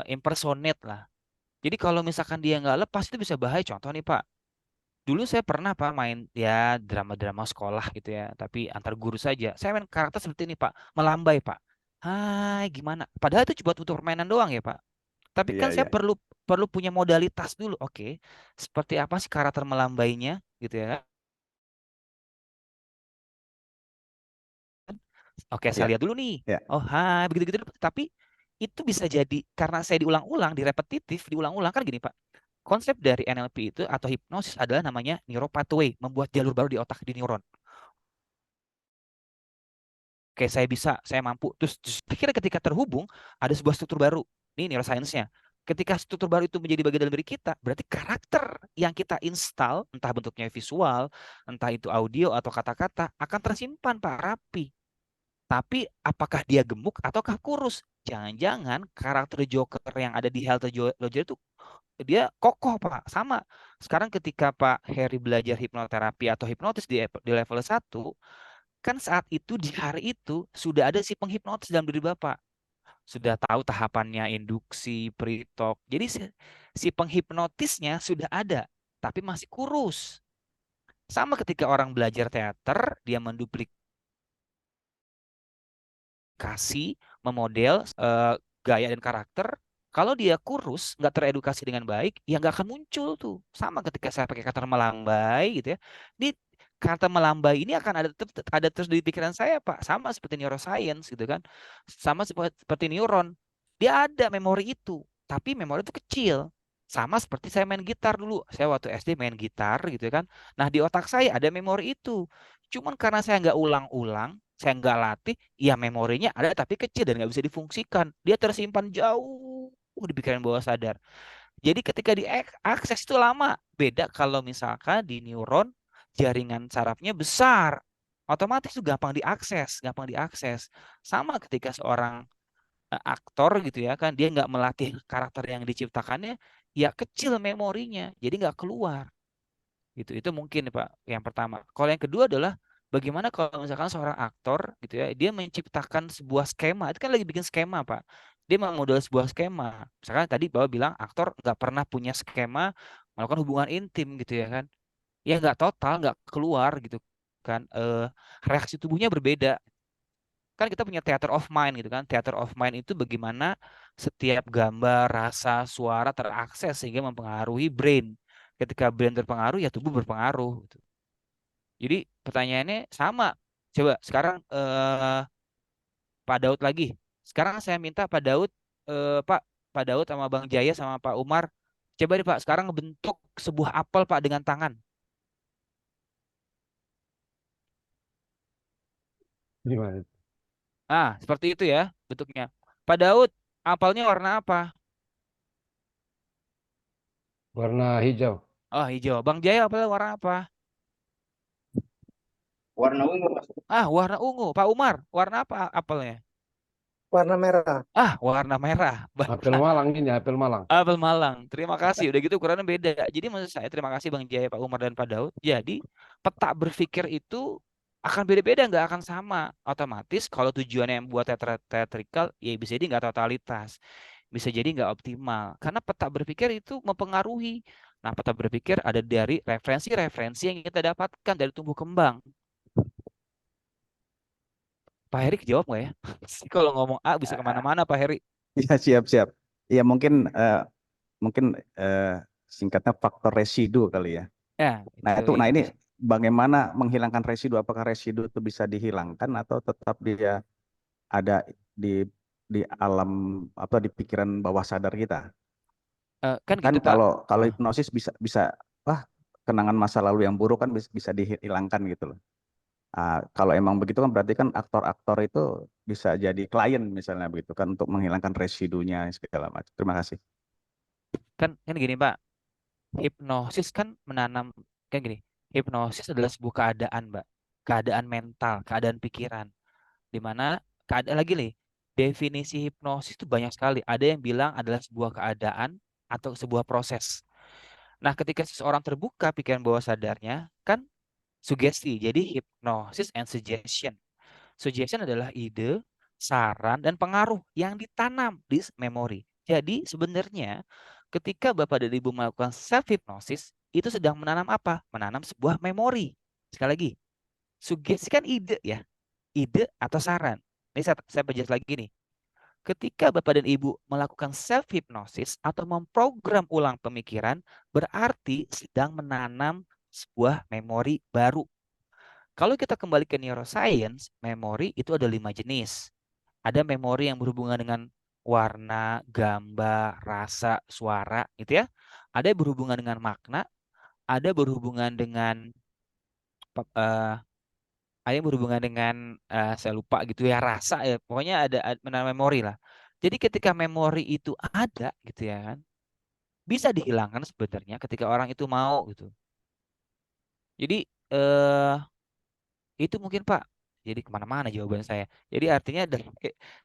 impersonate lah. Jadi kalau misalkan dia nggak lepas itu bisa bahaya. Contoh nih, Pak. Dulu saya pernah, Pak, main ya drama-drama sekolah gitu ya, tapi antar guru saja. Saya main karakter seperti ini, Pak, melambai, Pak. Hai, gimana? Padahal itu cuma untuk permainan doang ya, Pak. Tapi kan saya Iya. perlu punya modalitas dulu. Oke, seperti apa sih karakter melambainya gitu ya? Oke, saya lihat dulu nih. Ya. Oh, hai, begitu-gitu. Tapi itu bisa jadi karena saya diulang-ulang, direpetitif, diulang-ulang kan gini, Pak. Konsep dari NLP itu atau hipnosis adalah namanya neural pathway, membuat jalur baru di otak, di neuron. Oke, saya mampu. Terus akhirnya ketika terhubung, ada sebuah struktur baru. Ini neuroscience-nya. Ketika struktur baru itu menjadi bagian dalam diri kita, berarti karakter yang kita install, entah bentuknya visual, entah itu audio atau kata-kata, akan tersimpan, Pak, rapi. Tapi apakah dia gemuk ataukah kurus? Jangan-jangan karakter Joker yang ada di Heath Ledger itu dia kokoh, Pak. Sama. Sekarang ketika Pak Harry belajar hipnoterapi atau hipnotis di level 1, kan saat itu di hari itu sudah ada si penghipnotis dalam diri Bapak. Sudah tahu tahapannya induksi, pre-talk. Jadi si penghipnotisnya sudah ada, tapi masih kurus. Sama ketika orang belajar teater, dia menduplikasi, memodel gaya dan karakter. Kalau dia kurus, nggak teredukasi dengan baik, ya nggak akan muncul tuh. Sama ketika saya pakai kata melambai gitu ya. Di kata melambai ini akan ada terus di pikiran saya, Pak. Sama seperti neuroscience gitu kan. Sama seperti neuron. Dia ada memori itu, tapi memori itu kecil. Sama seperti saya main gitar dulu. Saya waktu SD main gitar gitu kan. Nah, di otak saya ada memori itu. Cuman karena saya nggak ulang-ulang, saya nggak latih, ya memorinya ada tapi kecil dan nggak bisa difungsikan. Dia tersimpan jauh di pikiran bawah sadar. Jadi ketika diakses itu lama. Beda kalau misalkan di neuron jaringan sarafnya besar. otomatis itu gampang diakses, Sama ketika seorang aktor gitu ya kan, dia nggak melatih karakter yang diciptakannya, ya kecil memorinya, jadi nggak keluar. Gitu. Itu mungkin Pak yang pertama. Kalau yang kedua adalah bagaimana kalau misalkan seorang aktor gitu ya, dia menciptakan sebuah skema, itu kan lagi bikin skema Pak. Dia memodel sebuah skema. Misalkan tadi Bapak bilang aktor nggak pernah punya skema melakukan hubungan intim gitu ya kan. Ya nggak total, nggak keluar gitu kan. Reaksi tubuhnya berbeda. Kan kita punya theater of mind gitu kan. Theater of mind itu bagaimana setiap gambar, rasa, suara terakses sehingga mempengaruhi brain. Ketika brain terpengaruh ya tubuh berpengaruh gitu. Jadi pertanyaannya sama. Coba sekarang Pak Daud lagi. Sekarang saya minta Pak Daud, Pak Daud sama Bang Jaya sama Pak Umar, coba deh Pak sekarang bentuk sebuah apel Pak dengan tangan. Gimana? Seperti itu ya bentuknya. Pak Daud, apelnya warna apa? Warna hijau. Oh, hijau. Bang Jaya apelnya warna apa? Warna ungu, Mas. Warna ungu. Pak Umar, warna apa apelnya? Warna merah. Warna merah. Apel Malang ini, apel Malang. Apel Malang. Terima kasih. Udah gitu ukurannya beda. Jadi maksud saya terima kasih Bang Jaya, Pak Umar dan Pak Daud. Jadi peta berpikir itu akan beda-beda, nggak akan sama. Otomatis kalau tujuannya yang buat teatrikal, ya bisa jadi nggak totalitas. Bisa jadi nggak optimal. Karena peta berpikir itu mempengaruhi. Nah, peta berpikir ada dari referensi-referensi yang kita dapatkan dari tumbuh kembang. Pak Heri jawab nggak ya? Kalau ngomong A bisa kemana-mana Pak Heri. Ya, siap. Ya mungkin singkatnya faktor residu kali ya. Ya, Nah ini bagaimana menghilangkan residu? Apakah residu itu bisa dihilangkan atau tetap dia ada di alam atau di pikiran bawah sadar kita? Kan Kan gitu Pak. kalau hipnosis bisa kenangan masa lalu yang buruk kan bisa dihilangkan gitu loh. Kalau emang begitu kan berarti kan aktor-aktor itu bisa jadi klien misalnya begitu kan untuk menghilangkan residunya segala macam. Terima kasih. Kan gini Pak. Hipnosis kan menanam kan gini. Hipnosis adalah sebuah keadaan, Mbak. Keadaan mental, keadaan pikiran. Di mana keadaan lagi nih. Definisi hipnosis itu banyak sekali. Ada yang bilang adalah sebuah keadaan atau sebuah proses. Nah, ketika seseorang terbuka pikiran bawah sadarnya, kan sugesti. Jadi hypnosis and suggestion. Suggestion adalah ide, saran, dan pengaruh yang ditanam di memori. Jadi sebenarnya ketika Bapak dan Ibu melakukan self-hypnosis, itu sedang menanam apa? Menanam sebuah memori. Sekali lagi, sugesti kan ide ya. Ide atau saran. Ini saya perjelas lagi nih. Ketika Bapak dan Ibu melakukan self-hypnosis atau memprogram ulang pemikiran, berarti sedang menanam sebuah memori baru. Kalau kita kembali ke neuroscience, memori itu ada 5 jenis. Ada memori yang berhubungan dengan warna, gambar, rasa, suara, gitu ya. Ada yang berhubungan dengan makna, ada berhubungan dengan saya lupa gitu ya, rasa ya. Pokoknya ada memori lah. Jadi ketika memori itu ada gitu ya kan, bisa dihilangkan sebenarnya ketika orang itu mau gitu. Jadi itu mungkin Pak. Jadi kemana-mana jawaban saya. Jadi artinya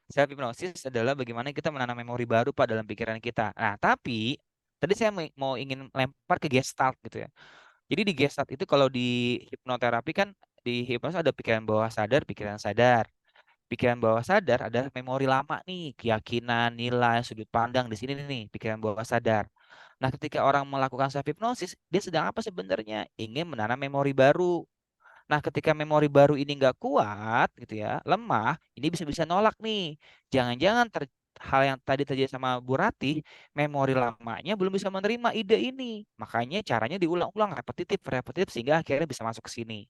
self hypnosis adalah bagaimana kita menanam memori baru Pak dalam pikiran kita. Nah, tapi tadi saya mau ingin lempar ke gestalt gitu ya. Jadi di gestalt itu kalau di hipnoterapi kan di hipnosis ada pikiran bawah sadar, pikiran sadar. Pikiran bawah sadar adalah memori lama nih, keyakinan, nilai, sudut pandang di sini nih, pikiran bawah sadar. Nah, ketika orang melakukan self hypnosis, dia sedang apa sebenarnya? Ingin menanam memori baru. Nah, ketika memori baru ini nggak kuat, gitu ya, lemah, ini bisa nolak nih. Jangan-jangan hal yang tadi terjadi sama Bu Ratih, memori lamanya belum bisa menerima ide ini. Makanya caranya diulang-ulang, repetitif, sehingga akhirnya bisa masuk ke sini.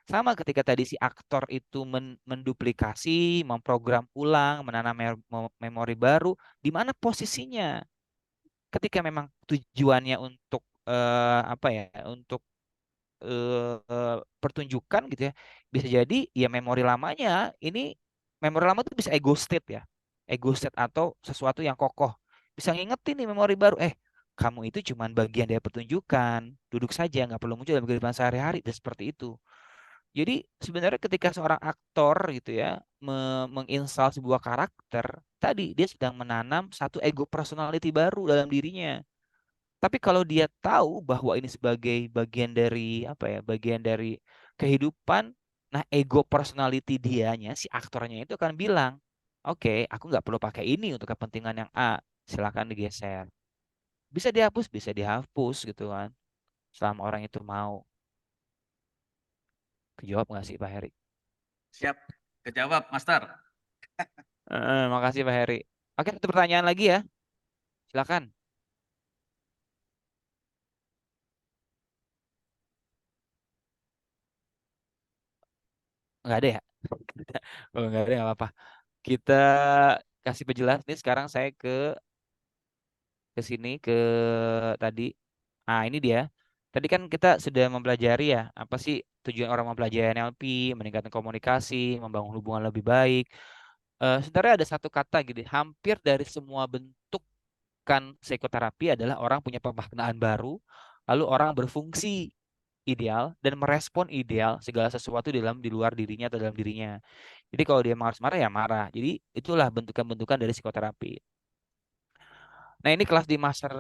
Sama ketika tadi si aktor itu menduplikasi, memprogram ulang, menanam memori baru, di mana posisinya? Ketika memang tujuannya untuk untuk pertunjukan gitu ya, bisa jadi ya memori lamanya ini memori lama itu bisa ego state ya, ego state atau sesuatu yang kokoh, bisa ngingetin nih memori baru, kamu itu cuman bagian dari pertunjukan, duduk saja nggak perlu muncul dalam kehidupan sehari-hari dan seperti itu. Jadi sebenarnya ketika seorang aktor gitu ya menginstal sebuah karakter, tadi dia sedang menanam satu ego personality baru dalam dirinya. Tapi kalau dia tahu bahwa ini sebagai bagian dari apa ya, bagian dari kehidupan, nah ego personality dianya, si aktornya itu akan bilang, oke, aku nggak perlu pakai ini untuk kepentingan yang A, silakan digeser. Bisa dihapus gitu kan, selama orang itu mau. Kejawab nggak sih Pak Heri? Siap, kejawab, Master. Makasih Pak Heri. Oke, satu pertanyaan lagi ya. Silakan. Nggak ada ya? Oh, nggak ada, nggak apa-apa. Kita kasih penjelas nih. Sekarang saya ke sini ke tadi. Ah, ini dia. Tadi kan kita sudah mempelajari ya, apa sih tujuan orang mempelajari NLP, meningkatkan komunikasi, membangun hubungan lebih baik. Sebenarnya ada satu kata gitu, hampir dari semua bentuk kan psikoterapi adalah orang punya pemaknaan baru, lalu orang berfungsi ideal dan merespon ideal segala sesuatu di luar dirinya atau dalam dirinya. Jadi kalau dia harus marah ya marah. Jadi itulah bentukan-bentukan dari psikoterapi. Nah, ini kelas di master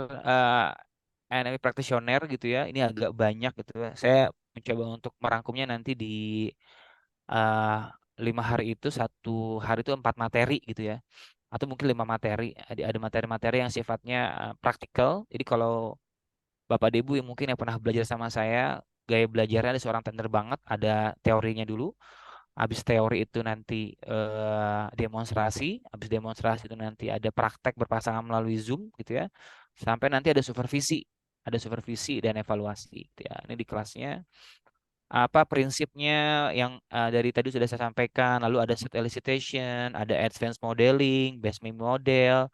NLP practitioner gitu ya. Ini agak banyak gitu ya. Saya mencoba untuk merangkumnya nanti di eh, 5 hari itu, 1 hari itu 4 materi gitu ya. Atau mungkin 5 materi. Ada materi-materi yang sifatnya praktikal. Jadi kalau Bapak Debu yang mungkin yang pernah belajar sama saya, gaya belajarnya ada seorang tender banget, ada teorinya dulu. Habis teori itu nanti demonstrasi, habis demonstrasi itu nanti ada praktek berpasangan melalui Zoom gitu ya. Sampai nanti ada supervisi dan evaluasi gitu ya. Ini di kelasnya apa prinsipnya yang dari tadi sudah saya sampaikan, lalu ada set elicitation, ada advanced modeling, base meme model,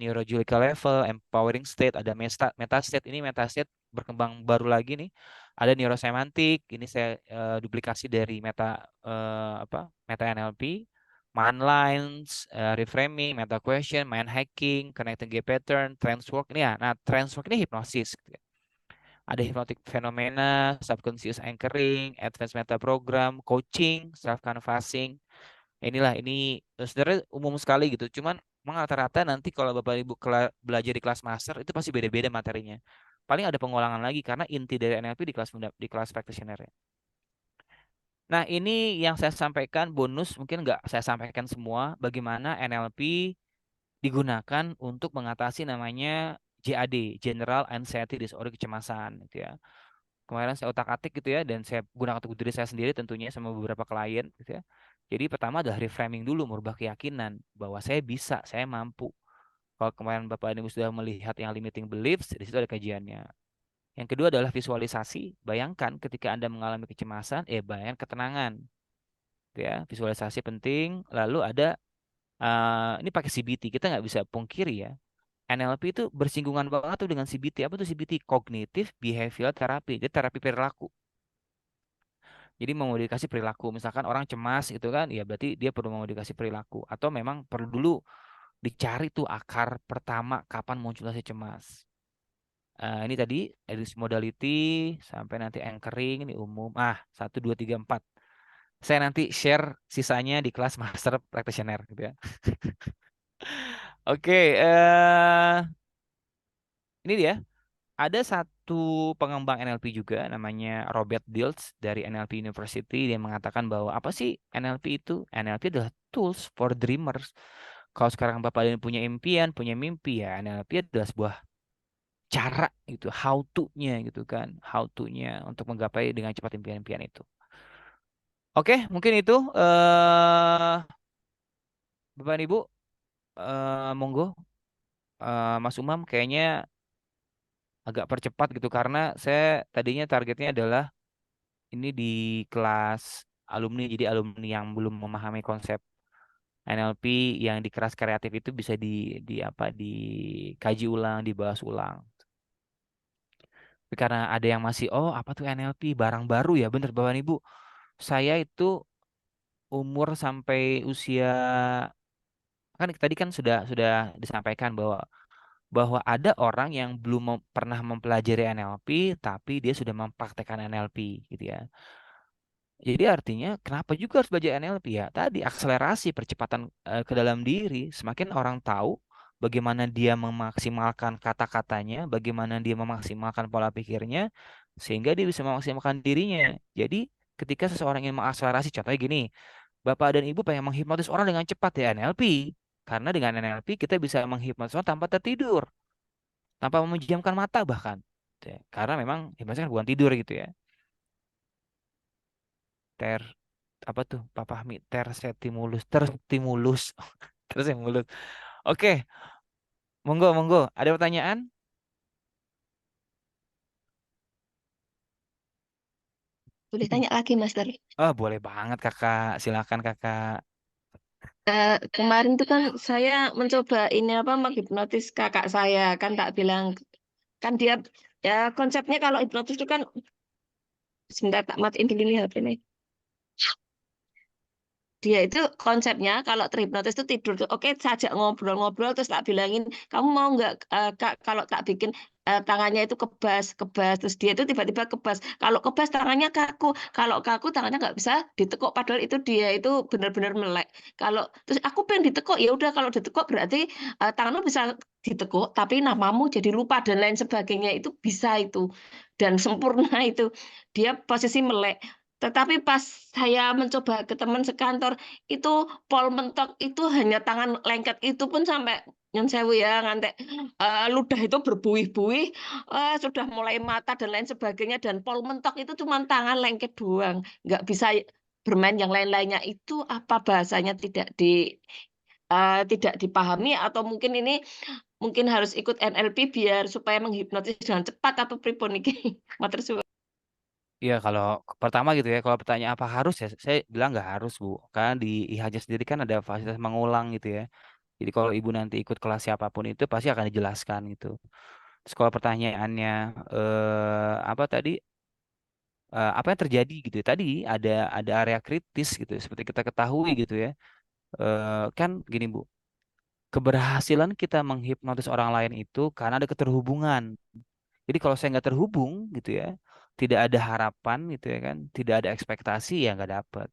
neurojulical level, empowering state, ada meta state. Ini meta state berkembang baru lagi nih. Ada neurosemantik, ini saya duplikasi dari meta NLP, mind lines, reframing, meta question, mind hacking, connecting gap pattern, trance work. Ini ya, nah trance work ini hipnosis. Gitu ya. Ada hypnotic phenomena, subconscious anchoring, advanced meta program, coaching, self canvassing. Ini sebenarnya umum sekali gitu. Cuman memang rata-rata nanti kalau Bapak Ibu belajar di kelas master itu pasti beda-beda materinya. Paling ada pengulangan lagi karena inti dari NLP di kelas practitioner ya. Nah, ini yang saya sampaikan bonus mungkin nggak saya sampaikan semua bagaimana NLP digunakan untuk mengatasi namanya JAD, General Anxiety Disorder, kecemasan gitu ya. Kemarin saya otak-atik gitu ya dan saya gunakan untuk diri saya sendiri tentunya sama beberapa klien gitu ya. Jadi pertama adalah reframing dulu, merubah keyakinan bahwa saya bisa, saya mampu. Kalau kemarin Bapak Ibu sudah melihat yang limiting beliefs, di situ ada kajiannya. Yang kedua adalah visualisasi. Bayangkan ketika Anda mengalami kecemasan, bayangkan ketenangan. Gitu ya, visualisasi penting. Lalu ada ini pakai CBT, kita nggak bisa pungkiri ya. NLP itu bersinggungan banget tuh dengan CBT. Apa tuh CBT? Cognitive Behavioral Therapy. Jadi terapi perilaku. Jadi memodifikasi perilaku. Misalkan orang cemas gitu kan, ya berarti dia perlu memodifikasi perilaku. Atau memang perlu dulu dicari tuh akar pertama kapan munculnya si cemas. Ini tadi edis modality sampai nanti anchoring ini umum. 1, 2, 3, 4. Saya nanti share sisanya di kelas master practitioner gitu ya. Oke, ini dia. Ada satu pengembang NLP juga namanya Robert Dilts dari NLP University. Dia mengatakan bahwa apa sih NLP itu? NLP adalah tools for dreamers. Kalau sekarang Bapak punya impian, punya mimpi ya, NLP adalah sebuah cara gitu, how to-nya gitu kan, how to-nya untuk menggapai dengan cepat impian-impian itu. Oke, mungkin itu Bapak dan Ibu, monggo Mas Umam kayaknya agak percepat gitu karena saya tadinya targetnya adalah ini di kelas alumni, jadi alumni yang belum memahami konsep NLP yang di kelas kreatif itu bisa dikaji ulang, dibahas ulang. Tapi karena ada yang masih apa tuh NLP barang baru ya, bener Bapak Ibu. Saya itu umur sampai usia kan tadi kan sudah disampaikan bahwa ada orang yang belum pernah mempelajari NLP tapi dia sudah mempraktekkan NLP gitu ya. Jadi artinya kenapa juga harus belajar NLP ya? Tadi akselerasi percepatan ke dalam diri. Semakin orang tahu bagaimana dia memaksimalkan kata-katanya, bagaimana dia memaksimalkan pola pikirnya, sehingga dia bisa memaksimalkan dirinya. Jadi ketika seseorang ingin mengakselerasi, contohnya gini, Bapak dan Ibu pengen menghipnotis orang dengan cepat ya NLP. Karena dengan NLP kita bisa menghipnotis orang tanpa tertidur, tanpa memejamkan mata bahkan. Gitu ya. Karena memang hipnotis kan bukan tidur gitu ya. Ter apa tuh Pak Fahmi, terstimulus terstimulus. Oke, monggo monggo, ada pertanyaan? Boleh tanya lagi, Master? Oh, boleh banget kakak, silakan kakak. Kemarin tuh kan saya mencoba ini apa menghipnotis kakak saya, kan tak bilang kan dia ya konsepnya kalau hipnotis itu kan sebentar tak matiin dulu nih HP nih. Dia itu konsepnya kalau terhipnotis itu tidur tuh oke saja ngobrol-ngobrol terus tak bilangin kamu mau nggak Kak kalau tak bikin tangannya itu kebas kebas terus dia itu tiba-tiba kebas kalau kebas tangannya kaku kalau kaku tangannya nggak bisa ditekuk padahal itu dia itu benar-benar melek kalau terus aku pengen ditekuk ya udah kalau ditekuk berarti tanganmu bisa ditekuk tapi namamu jadi lupa dan lain sebagainya itu bisa itu dan sempurna itu dia posisi melek tetapi pas saya mencoba ke teman sekantor itu pol mentok itu hanya tangan lengket itu pun sampai nyun sewu ya ngantek ludah itu berbuih-buih sudah mulai mata dan lain sebagainya dan pol mentok itu cuma tangan lengket doang nggak bisa bermain yang lain-lainnya itu apa bahasanya tidak dipahami atau mungkin ini mungkin harus ikut NLP biar supaya menghipnotis dengan cepat atau pripun iki matur suwun. Iya, kalau pertama gitu ya, kalau pertanyaan apa harus ya, saya bilang nggak harus Bu, karena di IHJ sendiri kan ada fasilitas mengulang gitu ya. Jadi kalau ibu nanti ikut kelas siapapun itu pasti akan dijelaskan gitu. Terus kalau pertanyaannya apa tadi, apa yang terjadi gitu ya? Tadi ada area kritis gitu, ya, seperti kita ketahui gitu ya. Kan gini Bu, keberhasilan kita menghipnotis orang lain itu karena ada keterhubungan. Jadi kalau saya nggak terhubung gitu ya, tidak ada harapan gitu ya kan, tidak ada ekspektasi ya nggak dapet.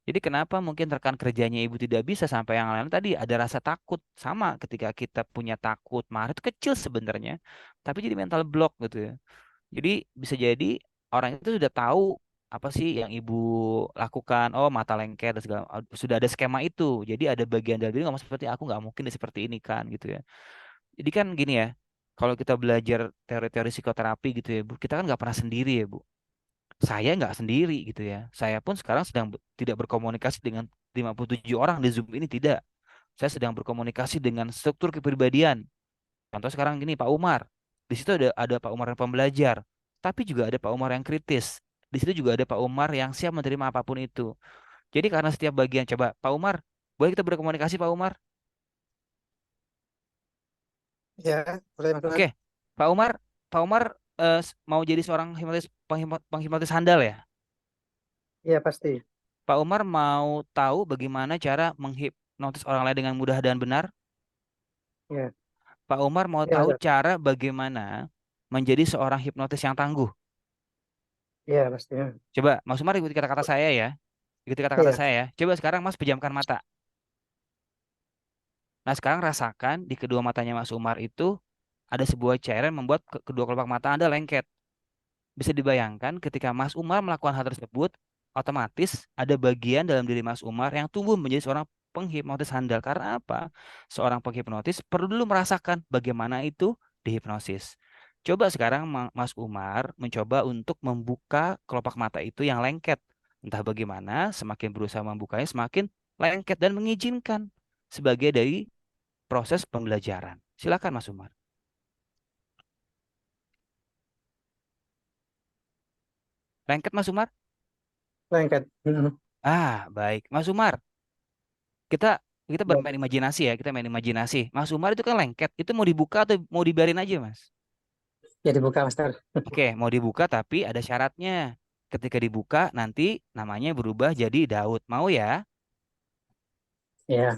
Jadi kenapa mungkin rekan kerjanya ibu tidak bisa sampai yang lain tadi ada rasa takut sama ketika kita punya takut marah itu kecil sebenarnya, tapi jadi mental block gitu ya. Jadi bisa jadi orang itu sudah tahu apa sih yang ibu lakukan. Oh, mata lengket dan segala sudah ada skema itu. Jadi ada bagian dari diri ngomong seperti aku nggak mungkin dia seperti ini kan gitu ya. Jadi kan gini ya, kalau kita belajar teori-teori psikoterapi gitu ya, Bu, kita kan nggak pernah sendiri ya, Bu. Saya nggak sendiri gitu ya. Saya pun sekarang sedang tidak berkomunikasi dengan 57 orang di Zoom ini, tidak. Saya sedang berkomunikasi dengan struktur kepribadian. Contoh sekarang gini, Pak Umar. Di situ ada Pak Umar yang pembelajar, tapi juga ada Pak Umar yang kritis. Di situ juga ada Pak Umar yang siap menerima apapun itu. Jadi karena setiap bagian, coba Pak Umar, boleh kita berkomunikasi Pak Umar? Ya, boleh Mas Oke, Pak Umar, Pak Umar mau jadi seorang penghipnotis handal ya? Iya pasti. Pak Umar mau tahu bagaimana cara menghipnotis orang lain dengan mudah dan benar? Iya, Pak Umar mau iya tahu Mas. cara bagaimana menjadi seorang hipnotis yang tangguh? Iya pastinya. Coba, Mas Umar ikuti kata-kata saya ya. Ikuti kata-kata Iya, saya ya. Coba sekarang Mas pejamkan mata. Nah, sekarang rasakan di kedua matanya Mas Umar itu ada sebuah cairan yang membuat kedua kelopak mata Anda lengket. Bisa dibayangkan ketika Mas Umar melakukan hal tersebut, otomatis ada bagian dalam diri Mas Umar yang tumbuh menjadi seorang penghipnotis handal. Karena apa? Seorang penghipnotis perlu dulu merasakan bagaimana itu dihipnosis. Coba sekarang Mas Umar mencoba untuk membuka kelopak mata itu yang lengket. Entah bagaimana, semakin berusaha membukanya, semakin lengket dan mengizinkan sebagai dari proses pembelajaran. Silakan Mas Umar. Lengket Mas Umar? lengket. Ah, baik. Mas Umar, kita kita Ya, bermain imajinasi ya, kita main imajinasi. Mas Umar itu kan lengket, itu mau dibuka atau mau dibiarin aja, Mas? ya dibuka Master. Oke, mau dibuka tapi ada syaratnya. Ketika dibuka nanti namanya berubah jadi Daud. Mau ya? Ya,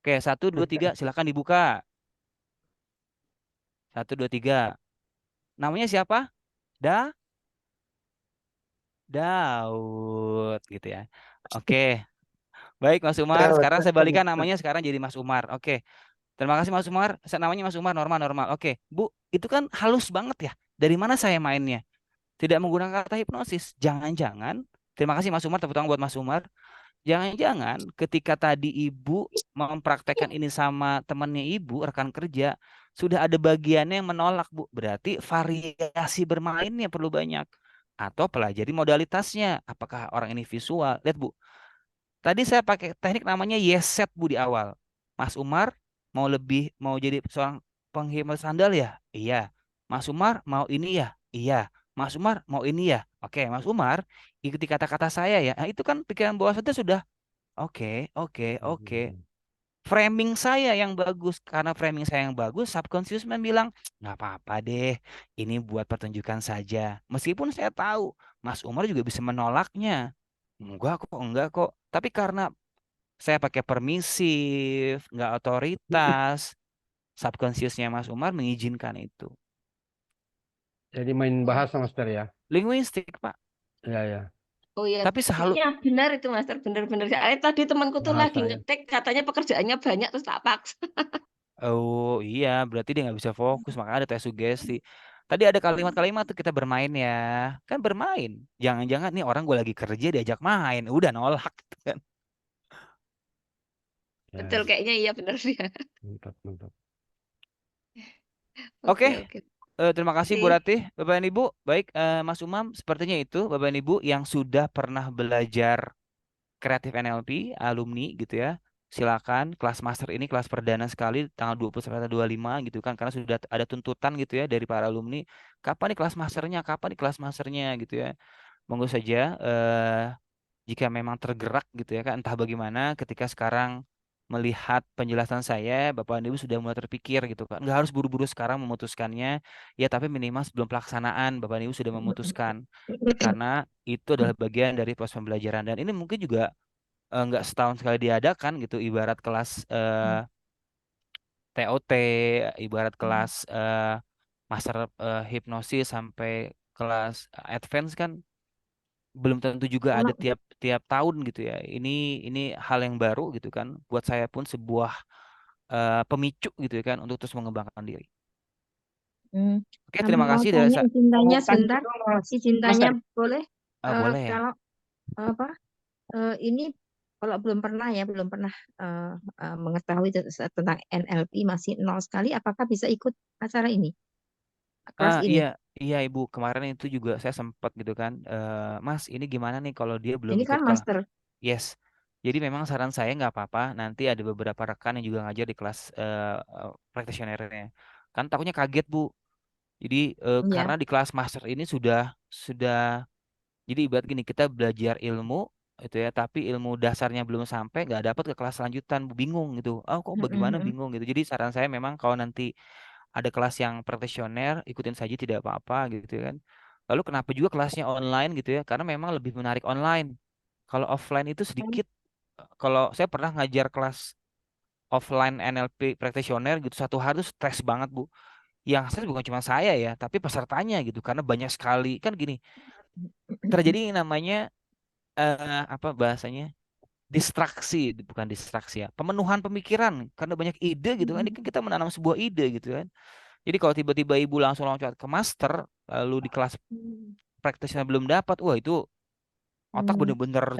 Oke, 1, 2, 3, silakan dibuka. 1, 2, 3. Namanya siapa? Daud gitu ya. Oke. Baik Mas Umar, sekarang saya balikan namanya sekarang jadi Mas Umar. Oke. Terima kasih Mas Umar. Namanya Mas Umar normal. Oke. Bu, itu kan halus banget ya. Dari mana saya mainnya? Tidak menggunakan kata hipnosis. Jangan-jangan, terima kasih Mas Umar, tepuk tangan buat Mas Umar. Jangan-jangan ketika tadi Ibu mempraktekkan ini sama temannya Ibu, rekan kerja, sudah ada bagiannya yang menolak, Bu. Berarti variasi bermainnya perlu banyak. Atau pelajari modalitasnya. Apakah orang ini visual? Lihat, Bu. Tadi saya pakai teknik namanya yes set, Bu, di awal. Mas Umar mau jadi seorang penghipnotis sandal ya? Iya. Mas Umar mau ini ya? Iya. Mas Umar mau ini ya? Oke, Mas Umar ikuti kata-kata saya ya. Nah, itu kan pikiran bawah sadar sudah oke. Framing saya yang bagus. Karena framing saya yang bagus, subconscious bilang, nggak apa-apa deh. Ini buat pertunjukan saja. Meskipun saya tahu Mas Umar juga bisa menolaknya. Enggak kok. Tapi karena saya pakai permisif, nggak otoritas, subconsciousnya Mas Umar mengizinkan itu. Jadi main bahasa Master ya. Linguistik, Pak. Ya. Oh ya, Tapi iya benar itu Master, benar-benar. Tadi temanku tuh lagi Bahasa ya. ngetik, katanya pekerjaannya banyak terus tak paksa. Oh iya, berarti dia nggak bisa fokus, makanya ada tes sugesti. Tadi ada kalimat-kalimat tuh kita bermain ya, kan bermain. Jangan-jangan nih orang gue lagi kerja diajak main, udah nolak gitu kan. Ya, Betul, kayaknya iya benar dia. mantap. Oke. Oke. Terima kasih Bu Oke. Ratih, Bapak dan Ibu. Baik, Mas Umam, sepertinya itu Bapak dan Ibu yang sudah pernah belajar kreatif NLP, alumni gitu ya. Silakan, kelas master ini kelas perdana sekali tanggal 20 sampai 25 gitu kan, karena sudah ada tuntutan gitu ya dari para alumni. Kapan nih kelas masternya? Kapan nih kelas masternya gitu ya. Monggo saja jika memang tergerak gitu ya kan, entah bagaimana ketika sekarang melihat penjelasan saya, Bapak dan Ibu sudah mulai terpikir gitu kan. Nggak harus buru-buru sekarang memutuskannya, ya tapi minimal sebelum pelaksanaan Bapak dan Ibu sudah memutuskan. Karena itu adalah bagian dari proses pembelajaran. Dan ini mungkin juga nggak setahun sekali diadakan gitu, ibarat kelas TOT, ibarat kelas master hipnosis sampai kelas advance kan belum tentu juga ada tiap tahun gitu ya. Ini hal yang baru gitu kan. Buat saya pun sebuah pemicu gitu ya kan untuk terus mengembangkan diri. Oke, terima Mau kasih dari tanya izin tanya sebentar. Izin tanya boleh? boleh ya. Kalau ini kalau belum pernah mengetahui tentang NLP, masih nol sekali, apakah bisa ikut acara ini? Kelas ini. Iya Ibu, kemarin itu juga saya sempat gitu kan, Mas ini gimana nih kalau dia belum Ini ikut kan kelas? master. Yes, jadi memang saran saya nggak apa-apa, nanti ada beberapa rekan yang juga ngajar di kelas practitioner-nya. Kan takutnya kaget Bu, jadi Iya. karena di kelas master ini sudah jadi ibarat gini, kita belajar ilmu itu ya, tapi ilmu dasarnya belum sampai, nggak dapat ke kelas lanjutan, bingung gitu. Oh kok bagaimana bingung gitu. Jadi saran saya memang kalau nanti ada kelas yang practitioner, ikutin saja tidak apa-apa gitu kan. Lalu kenapa juga kelasnya online gitu ya? Karena memang lebih menarik online. Kalau offline itu sedikit. Kalau saya pernah ngajar kelas offline NLP practitioner gitu, satu hari itu stres banget Bu. Yang stres bukan cuma saya ya, tapi pesertanya gitu. Karena banyak sekali kan gini. Terjadi namanya apa bahasanya? Distraksi, bukan distraksi ya. Pemenuhan pemikiran karena banyak ide gitu kan. Ini kan kita menanam sebuah ide gitu kan. Jadi kalau tiba-tiba ibu langsung loncat ke master, lalu di kelas praktisnya belum dapat, wah itu otak bener-bener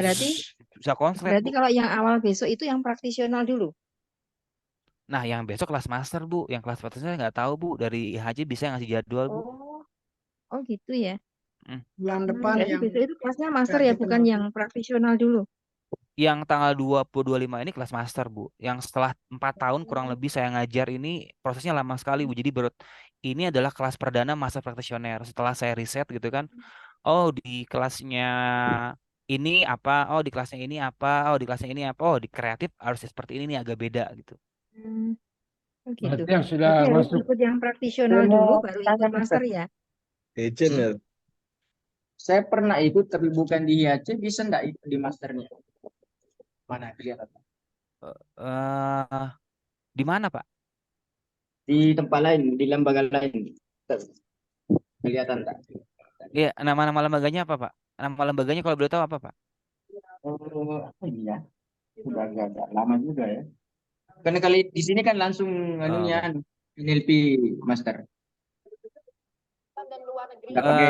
bisa konslet Berarti Bu. kalau yang awal besok itu yang praktisional dulu. Nah yang besok kelas master Bu, yang kelas praktisnya nggak tahu Bu, dari IHJ bisa ngasih jadwal Bu. Oh gitu ya. Bulan depan Berarti yang besok itu kelasnya master ya, bukan yang praktisional dulu. Yang tanggal 20-25 ini kelas master Bu. Yang setelah 4 tahun kurang lebih saya ngajar ini prosesnya lama sekali Bu. Jadi ini adalah kelas perdana masa practitioner. Setelah saya riset gitu kan, oh di kelasnya ini apa, oh di kelasnya ini apa, oh di kelasnya ini apa, oh di kreatif harusnya seperti ini nih, agak beda gitu. Oh gitu. Berarti yang sudah Berarti harus masuk. ikut yang praktisional dulu baru ikut master ya. Agent ya. Saya pernah ikut tapi bukan di IHC, bisa nggak ikut di masternya? Mana kelihatan? Di mana Pak? Di tempat lain, di lembaga lain. Kelihatan tak? Iya, nama-nama lembaganya apa Pak? Nama lembaganya kalau boleh tahu apa, Pak? Apa ini ya? Udah agak lama juga ya. Karena kali di sini kan langsung anunya Baik. NLP Master. Nggak pakai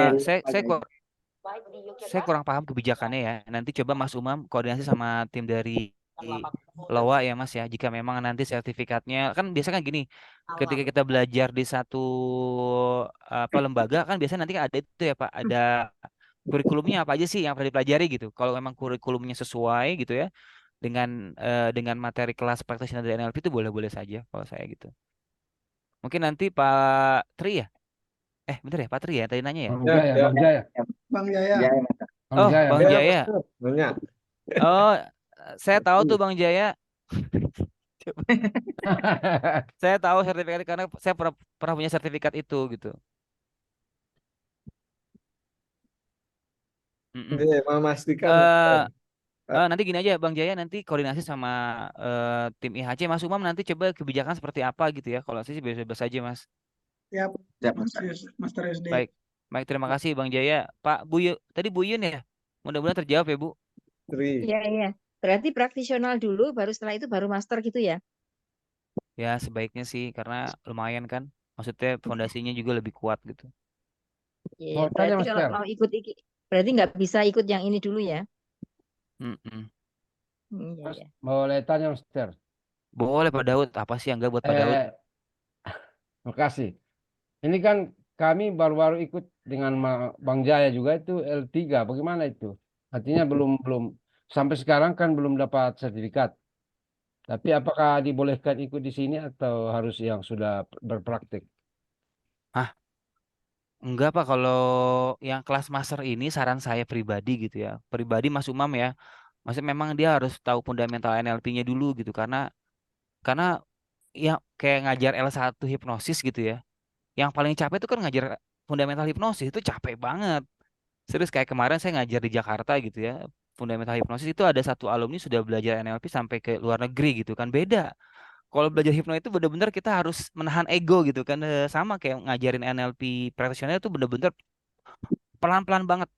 Saya kurang paham kebijakannya ya. Nanti coba Mas Umam koordinasi sama tim dari LOA ya Mas ya. Jika memang nanti sertifikatnya kan biasanya kan gini, ketika kita belajar di satu lembaga kan biasanya nanti ada itu ya Pak, ada kurikulumnya apa aja sih yang perlu dipelajari gitu. Kalau memang kurikulumnya sesuai gitu ya dengan materi kelas practitioner dari NLP itu boleh-boleh saja kalau saya gitu. Mungkin nanti Pak Tri ya? Bentar ya, Pak Tri ya tadi nanya ya? Bang Jaya, Bang Jaya. Bang Jaya. Bang Oh, Jaya, Bang Bang. Jaya. Nanya. Oh, saya tahu tuh Bang Jaya. Saya tahu sertifikat karena saya pernah punya sertifikat itu gitu. Mm-mm. Memastikan. Nanti gini aja Bang Jaya, nanti koordinasi sama tim IHC Mas Umam, nanti coba kebijakan seperti apa gitu ya. Kalau saya sih bebas-bebas aja Mas. Siap, Master SD. Baik, terima kasih Bang Jaya. Pak Buyu, tadi Buyun ya? Mudah-mudahan terjawab ya Bu. Iya, iya. Berarti praktisional dulu, baru setelah itu baru master gitu ya? Ya sebaiknya sih karena lumayan kan. Maksudnya fondasinya juga lebih kuat gitu. Iya, Mau tanya berarti kalau Master. mau ikut, berarti nggak bisa ikut yang ini dulu ya? Mm-mm. Iya, iya. Boleh tanya Master. Boleh Pak Daud, apa sih yang enggak buat Pak Daud? Makasih. Ini kan kami baru-baru ikut dengan Bang Jaya juga itu L3. Bagaimana itu? Artinya belum sampai sekarang kan belum dapat sertifikat. Tapi apakah dibolehkan ikut di sini atau harus yang sudah berpraktik? Enggak Pak, kalau yang kelas master ini saran saya pribadi gitu ya. Pribadi Mas Umam ya. Maksudnya memang dia harus tahu fundamental NLP-nya dulu gitu karena ya kayak ngajar L1 hipnosis gitu ya. Yang paling capek itu kan ngajar fundamental hipnosis itu capek banget. Serius kayak kemarin saya ngajar di Jakarta gitu ya. Fundamental hipnosis itu ada satu alumni sudah belajar NLP sampai ke luar negeri gitu kan. Beda. Kalau belajar hipno itu benar-benar kita harus menahan ego gitu kan. Sama kayak ngajarin NLP practitioner itu benar-benar pelan-pelan banget.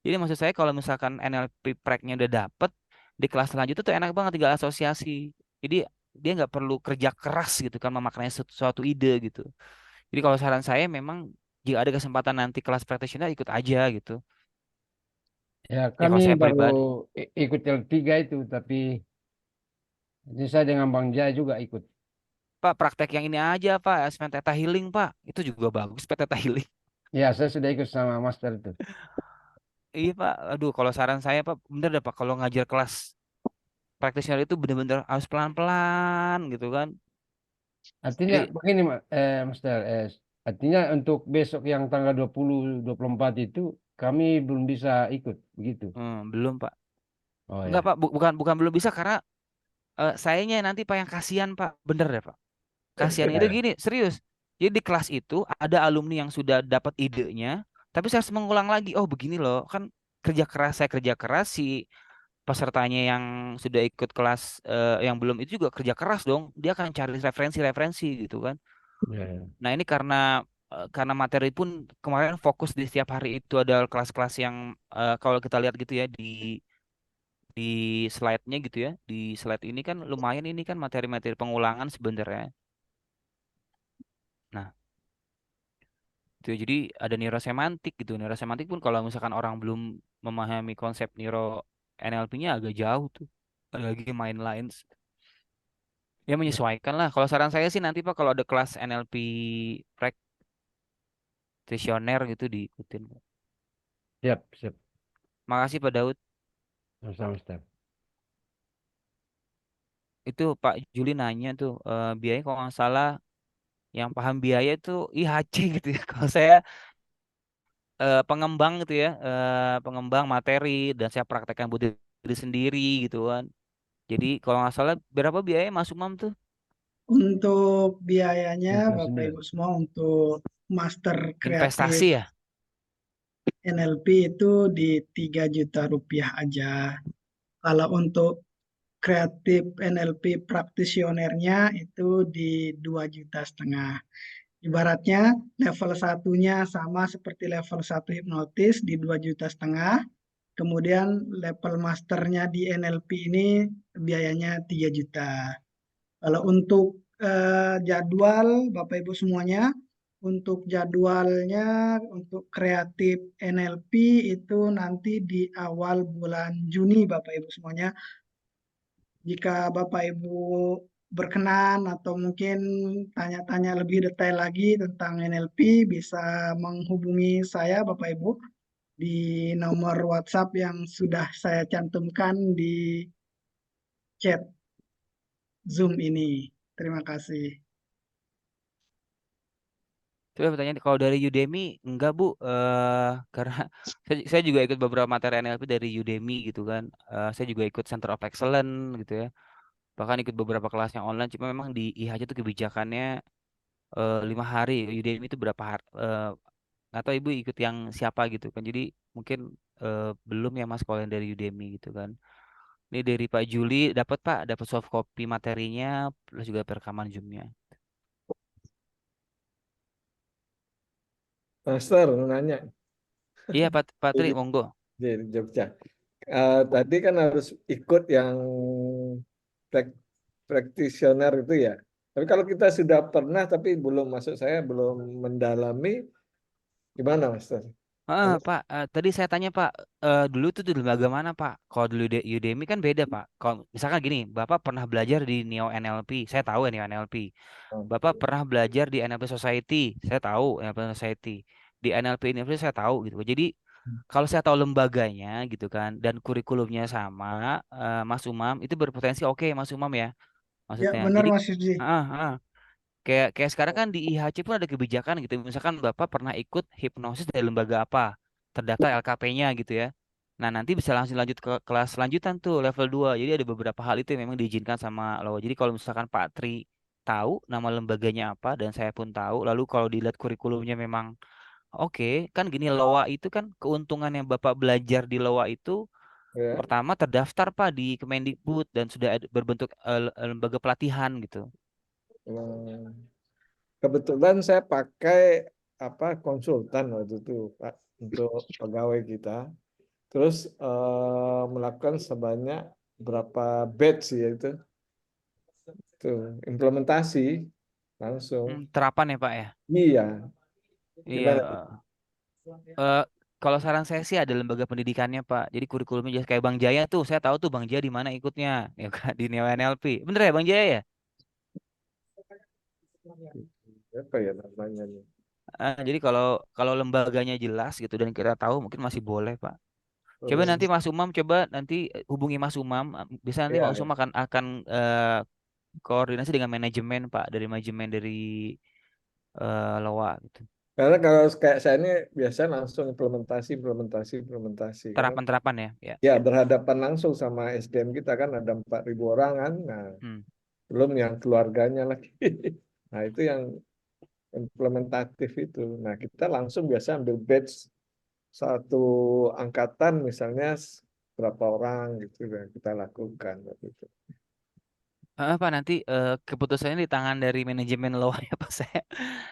Jadi maksud saya kalau misalkan NLP prac-nya udah dapet di kelas selanjutnya tuh enak banget tinggal asosiasi. Jadi dia nggak perlu kerja keras gitu kan memaknai suatu ide gitu. Jadi kalau saran saya memang jika ada kesempatan nanti kelas practitioner ikut aja gitu. Ya Ya kalau kami saya baru pribadi. ikut L3 itu, tapi ini saya dengan Bang Jaya juga ikut. Pak praktek yang ini aja Pak, Aspen Theta Healing Pak. Itu juga bagus Pak Theta Healing. Ya saya sudah ikut sama Master itu. Iya Pak, aduh kalau saran saya Pak, bener deh Pak kalau ngajar kelas practitioner itu bener-bener harus pelan-pelan gitu kan. Artinya Jadi begini Master, artinya untuk besok yang tanggal 20-24 itu kami belum bisa ikut begitu. belum Pak. Oh Enggak ya. Pak, bukan belum bisa karena sayanya nanti Pak yang kasihan Pak, bener deh Pak. Kasihan itu gini, serius. Jadi di kelas itu ada alumni yang sudah dapat idenya, tapi saya harus mengulang lagi. Oh begini loh, kan saya kerja keras si pesertanya yang sudah ikut kelas yang belum itu juga kerja keras dong. Dia akan cari referensi-referensi gitu kan. Ya. Nah ini karena materi pun kemarin fokus di setiap hari itu ada kelas-kelas yang kalau kita lihat gitu ya di slide-nya gitu ya. Di slide ini kan lumayan ini kan materi-materi pengulangan sebenarnya. Nah, itu jadi ada neurosemantik gitu. Neurosemantik pun kalau misalkan orang belum memahami konsep neuro NLP-nya agak jauh tuh. Ada lagi main lines. Ya menyesuaikan lah. Kalau saran saya sih nanti Pak kalau ada kelas NLP practitioner gitu diikutin. Siap, siap. Makasih Pak Daud. Sama Master. Itu Pak Juli nanya tuh biaya kalau nggak salah yang paham biaya itu IHC gitu ya. Kalau saya pengembang gitu ya, pengembang materi dan saya praktekkan buat diri sendiri gitu kan. Jadi kalau nggak salah berapa biaya Mas Umam tuh? Untuk biayanya Bapak 99. Ibu semua untuk Master Kreatif Investasi ya? NLP itu di 3 juta rupiah aja. Kalau untuk kreatif NLP praktisionernya itu di 2,5 juta. Ibaratnya level satunya sama seperti level 1 hipnotis di 2,5 juta. Kemudian level masternya di NLP ini biayanya 3 juta. Kalau untuk jadwal Bapak Ibu semuanya, untuk jadwalnya untuk kreatif NLP itu nanti di awal bulan Juni Bapak Ibu semuanya. Jika Bapak Ibu berkenan atau mungkin tanya-tanya lebih detail lagi tentang NLP, bisa menghubungi saya Bapak Ibu di nomor WhatsApp yang sudah saya cantumkan di chat Zoom ini. Terima kasih. Coba pertanyaan, kalau dari Udemy enggak Bu, karena saya juga ikut beberapa materi NLP dari Udemy gitu kan. Saya juga ikut Center of Excellence gitu ya. Bahkan ikut beberapa kelas yang online. Cuma memang di IHC itu kebijakannya 5 hari. Udemy itu berapa hari? Nggak tahu Ibu ikut yang siapa gitu kan. Jadi mungkin belum ya Mas kalau yang dari Udemy gitu kan. Ini dari Pak Juli dapat Pak, dapat soft copy materinya plus juga perekaman Zoom-nya. Master nanya Iya Pak Tri, di monggo. Jogja. Tadi kan harus ikut yang practitioner itu ya. Tapi kalau kita sudah pernah tapi belum masuk, saya belum mendalami, gimana Master? Pak, tadi saya tanya Pak, dulu tuh di lembaga mana Pak? Kalau dulu di Udemy kan beda Pak. Kalau misalkan gini, Bapak pernah belajar di Neo NLP, saya tahu ya Neo NLP. Bapak pernah belajar di NLP Society, saya tahu NLP Society. Di NLP University saya tahu gitu. Jadi kalau saya tahu lembaganya gitu kan, dan kurikulumnya sama, Mas Umam itu berpotensi oke Mas Umam ya, Ya, maksudnya. benar Jadi, Mas Yudi. ah, ah. Kayak sekarang kan di IHC pun ada kebijakan gitu. Misalkan Bapak pernah ikut hipnosis dari lembaga apa, terdaftar LKP-nya gitu ya. Nah, nanti bisa langsung lanjut ke kelas lanjutan tuh level 2. Jadi ada beberapa hal itu yang memang diizinkan sama LOA. Jadi kalau misalkan Pak Tri tahu nama lembaganya apa dan saya pun tahu, lalu kalau dilihat kurikulumnya memang oke, kan gini LOA itu kan keuntungan yang Bapak belajar di LOA itu Ya. pertama terdaftar Pak di Kemendikbud dan sudah berbentuk lembaga pelatihan gitu. Kebetulan saya pakai konsultan waktu itu Pak untuk pegawai kita. Terus melakukan sebanyak berapa batch ya itu implementasi langsung. Terapan ya Pak ya. Iya. Iya. Gimana? eh, Kalau saran saya sih ada lembaga pendidikannya Pak. Jadi kurikulumnya jelas kayak Bang Jaya tuh. Saya tahu tuh Bang Jaya di mana ikutnya, ya kan di Neo NLP. Bener ya Bang Jaya ya? Apa ya namanya nih? Jadi kalau kalau lembaganya jelas gitu dan kita tahu mungkin masih boleh Pak. Coba nanti Mas Umam coba nanti hubungi Mas Umam. Bisa nanti Ya, Mas Umam akan koordinasi dengan manajemen Pak, dari manajemen dari LOA gitu. karena kalau kayak saya ini biasa langsung implementasi karena Terapan-terapan ya. ya berhadapan langsung sama SDM kita kan ada 4.000 orang kan, nah belum yang keluarganya lagi. Nah itu yang implementatif itu. Nah kita langsung biasa ambil batch satu angkatan misalnya berapa orang gitu yang kita lakukan waktu itu. Pak nanti keputusannya di tangan dari manajemen LOA ya Pak. Saya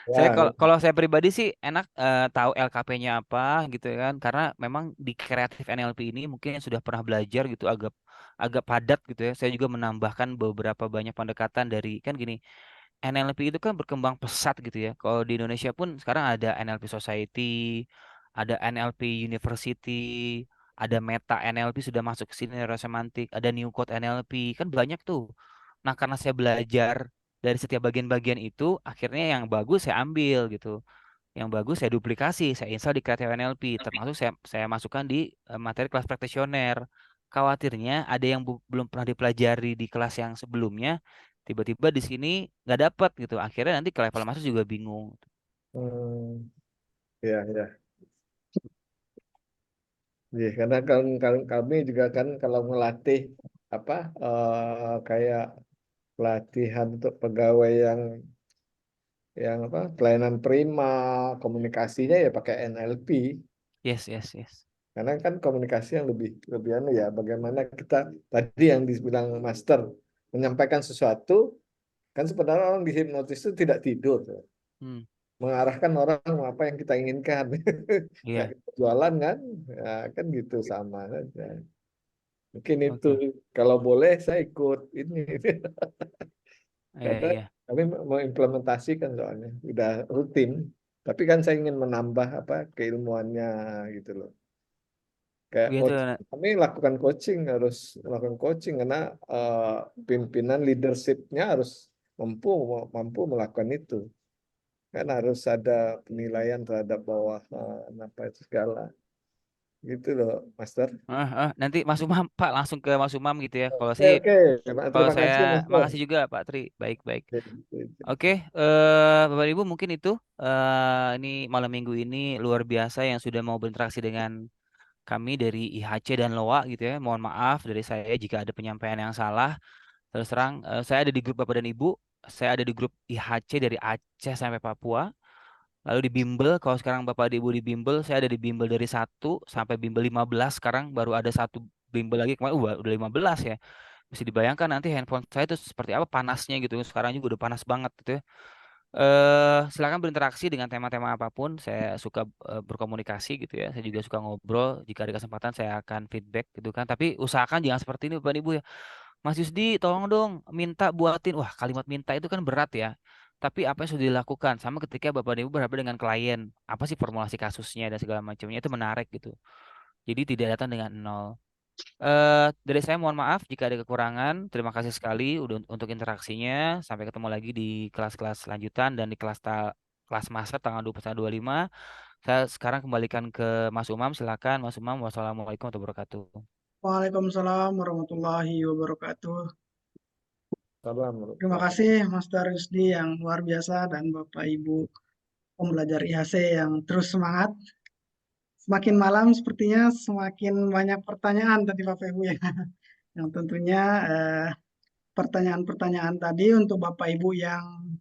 Ya, kalau saya pribadi sih enak tahu LKP-nya apa gitu ya kan, karena memang di kreatif NLP ini mungkin yang sudah pernah belajar gitu agak agak padat gitu ya. Saya juga menambahkan beberapa banyak pendekatan dari kan gini, NLP itu kan berkembang pesat gitu ya. Kalau di Indonesia pun sekarang ada NLP Society, ada NLP University, ada Meta NLP sudah masuk ke sini, neurosemantik, ada New Code NLP, kan banyak tuh. Nah, karena saya belajar dari setiap bagian-bagian itu, akhirnya yang bagus saya ambil gitu. Yang bagus saya duplikasi, saya install di Creative NLP, termasuk saya masukkan di materi kelas praktisioner. Khawatirnya ada yang belum pernah dipelajari di kelas yang sebelumnya, tiba-tiba di sini nggak dapat gitu. Akhirnya nanti ke level masuk juga bingung. ya, ya. Ya, karena kan kami juga kan kalau melatih kayak pelatihan untuk pegawai yang pelayanan prima, komunikasinya ya pakai NLP. Yes. Karena kan komunikasi yang lebih ya, bagaimana kita tadi yang dibilang Master menyampaikan sesuatu, kan sebenarnya orang di hipnotis itu tidak tidur. mengarahkan orang apa yang kita inginkan. Iya. Kita jualan kan, ya, kan gitu sama saja. Mungkin itu Oke. kalau boleh saya ikut ini. Iya, Karena iya. kami mau implementasikan soalnya udah rutin. Tapi kan saya ingin menambah apa keilmuannya gitu loh. Kayak Gitu. coaching, kami lakukan coaching, harus melakukan coaching karena pimpinan leadershipnya harus mampu melakukan itu. Kan harus ada penilaian terhadap bawahan apa itu segala. Gitu loh, Master. Nanti Mas Umam, Pak, langsung ke Mas Umam gitu ya. Kalau Oke, sih, oke. kalau Terima saya kasih, Master. makasih juga Pak Tri. Baik-baik. Oke, Bapak Ibu mungkin itu ini malam minggu ini luar biasa yang sudah mau berinteraksi dengan kami dari IHC dan LOA gitu ya. Mohon maaf dari saya jika ada penyampaian yang salah. Terus terang, saya ada di grup Bapak dan Ibu. Saya ada di grup IHC dari Aceh sampai Papua. Lalu di bimbel, kalau sekarang Bapak dan Ibu di bimbel, saya ada di bimbel dari 1 sampai bimbel 15. Sekarang baru ada 1 bimbel lagi. Kemarin udah 15 ya. Bisa dibayangkan nanti handphone saya itu seperti apa panasnya gitu. Sekarang juga udah panas banget gitu ya. Silakan berinteraksi dengan tema-tema apapun. Saya suka berkomunikasi gitu ya. Saya juga suka ngobrol. Jika ada kesempatan saya akan feedback gitu kan. Tapi usahakan jangan seperti ini Bapak dan Ibu ya. Mas Yusdi, tolong dong minta buatin. Wah, kalimat minta itu kan berat ya. Tapi apa yang sudah dilakukan? Sama ketika Bapak dan Ibu berhadapan dengan klien. Apa sih formulasi kasusnya dan segala macamnya. Itu menarik gitu. Jadi tidak datang dengan nol. Dari saya mohon maaf jika ada kekurangan. Terima kasih sekali udah untuk interaksinya. Sampai ketemu lagi di kelas-kelas lanjutan dan di kelas master tanggal 21-25. Saya sekarang kembalikan ke Mas Umam. Silakan Mas Umam. Wassalamualaikum warahmatullahi wabarakatuh. Waalaikumsalam warahmatullahi wabarakatuh. Salam. Terima kasih Master Rusdi yang luar biasa dan Bapak Ibu pembelajar IHC yang terus semangat. Semakin malam sepertinya semakin banyak pertanyaan tadi Bapak Ibu ya. Yang tentunya pertanyaan-pertanyaan tadi untuk Bapak Ibu yang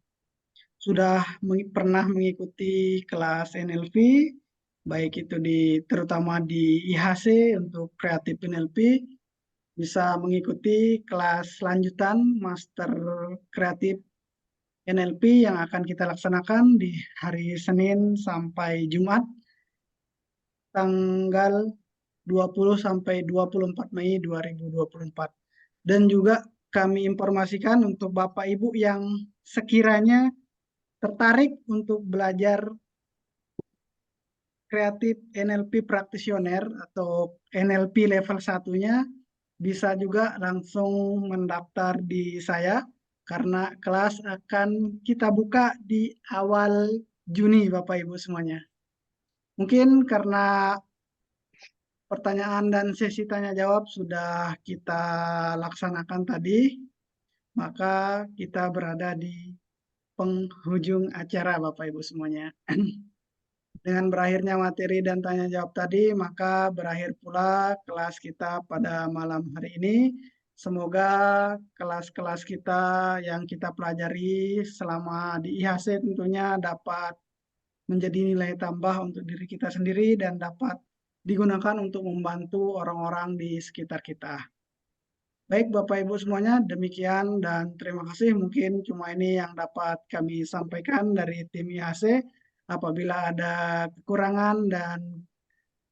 sudah pernah mengikuti kelas NLP, baik itu terutama di IHC untuk kreatif NLP, bisa mengikuti kelas lanjutan Master Kreatif NLP yang akan kita laksanakan di hari Senin sampai Jumat, tanggal 20 sampai 24 Mei 2024. Dan juga kami informasikan untuk Bapak Ibu yang sekiranya tertarik untuk belajar kreatif NLP practitioner atau NLP level 1-nya, bisa juga langsung mendaftar di saya karena kelas akan kita buka di awal Juni Bapak Ibu semuanya. Mungkin karena pertanyaan dan sesi tanya jawab sudah kita laksanakan tadi, maka kita berada di penghujung acara Bapak Ibu semuanya. Dengan berakhirnya materi dan tanya jawab tadi, maka berakhir pula kelas kita pada malam hari ini. Semoga kelas-kelas kita yang kita pelajari selama di IHC tentunya dapat menjadi nilai tambah untuk diri kita sendiri dan dapat digunakan untuk membantu orang-orang di sekitar kita. Baik Bapak Ibu semuanya, demikian dan terima kasih. Mungkin cuma ini yang dapat kami sampaikan dari tim IHC. Apabila ada kekurangan dan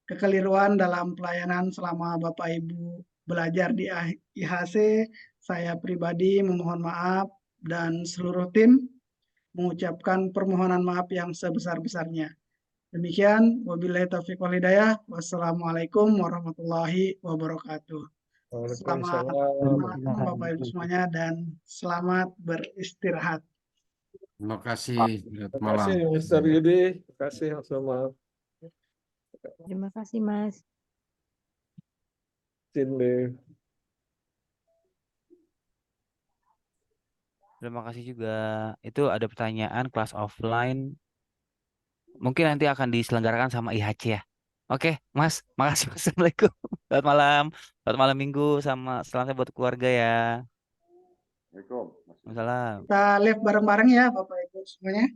kekeliruan dalam pelayanan selama Bapak Ibu belajar di IHC, saya pribadi memohon maaf dan seluruh tim mengucapkan permohonan maaf yang sebesar-besarnya. Demikian, wabillahi taufiq wal hidayah. Wassalamualaikum warahmatullahi wabarakatuh. Selamat malam Bapak Ibu semuanya dan selamat beristirahat. Terima kasih. Terima kasih Mr. Yudi. Terima kasih sama. Terima kasih Mas. Cindy. Terima kasih juga. Itu ada pertanyaan kelas offline. Mungkin nanti akan diselenggarakan sama IHC ya. Oke, Mas. Makasih. Assalamualaikum. Selamat malam. Selamat malam minggu sama selamat buat keluarga ya. Assalamualaikum. Waalaikumsalam. Kita live bareng-bareng ya Bapak Ibu semuanya.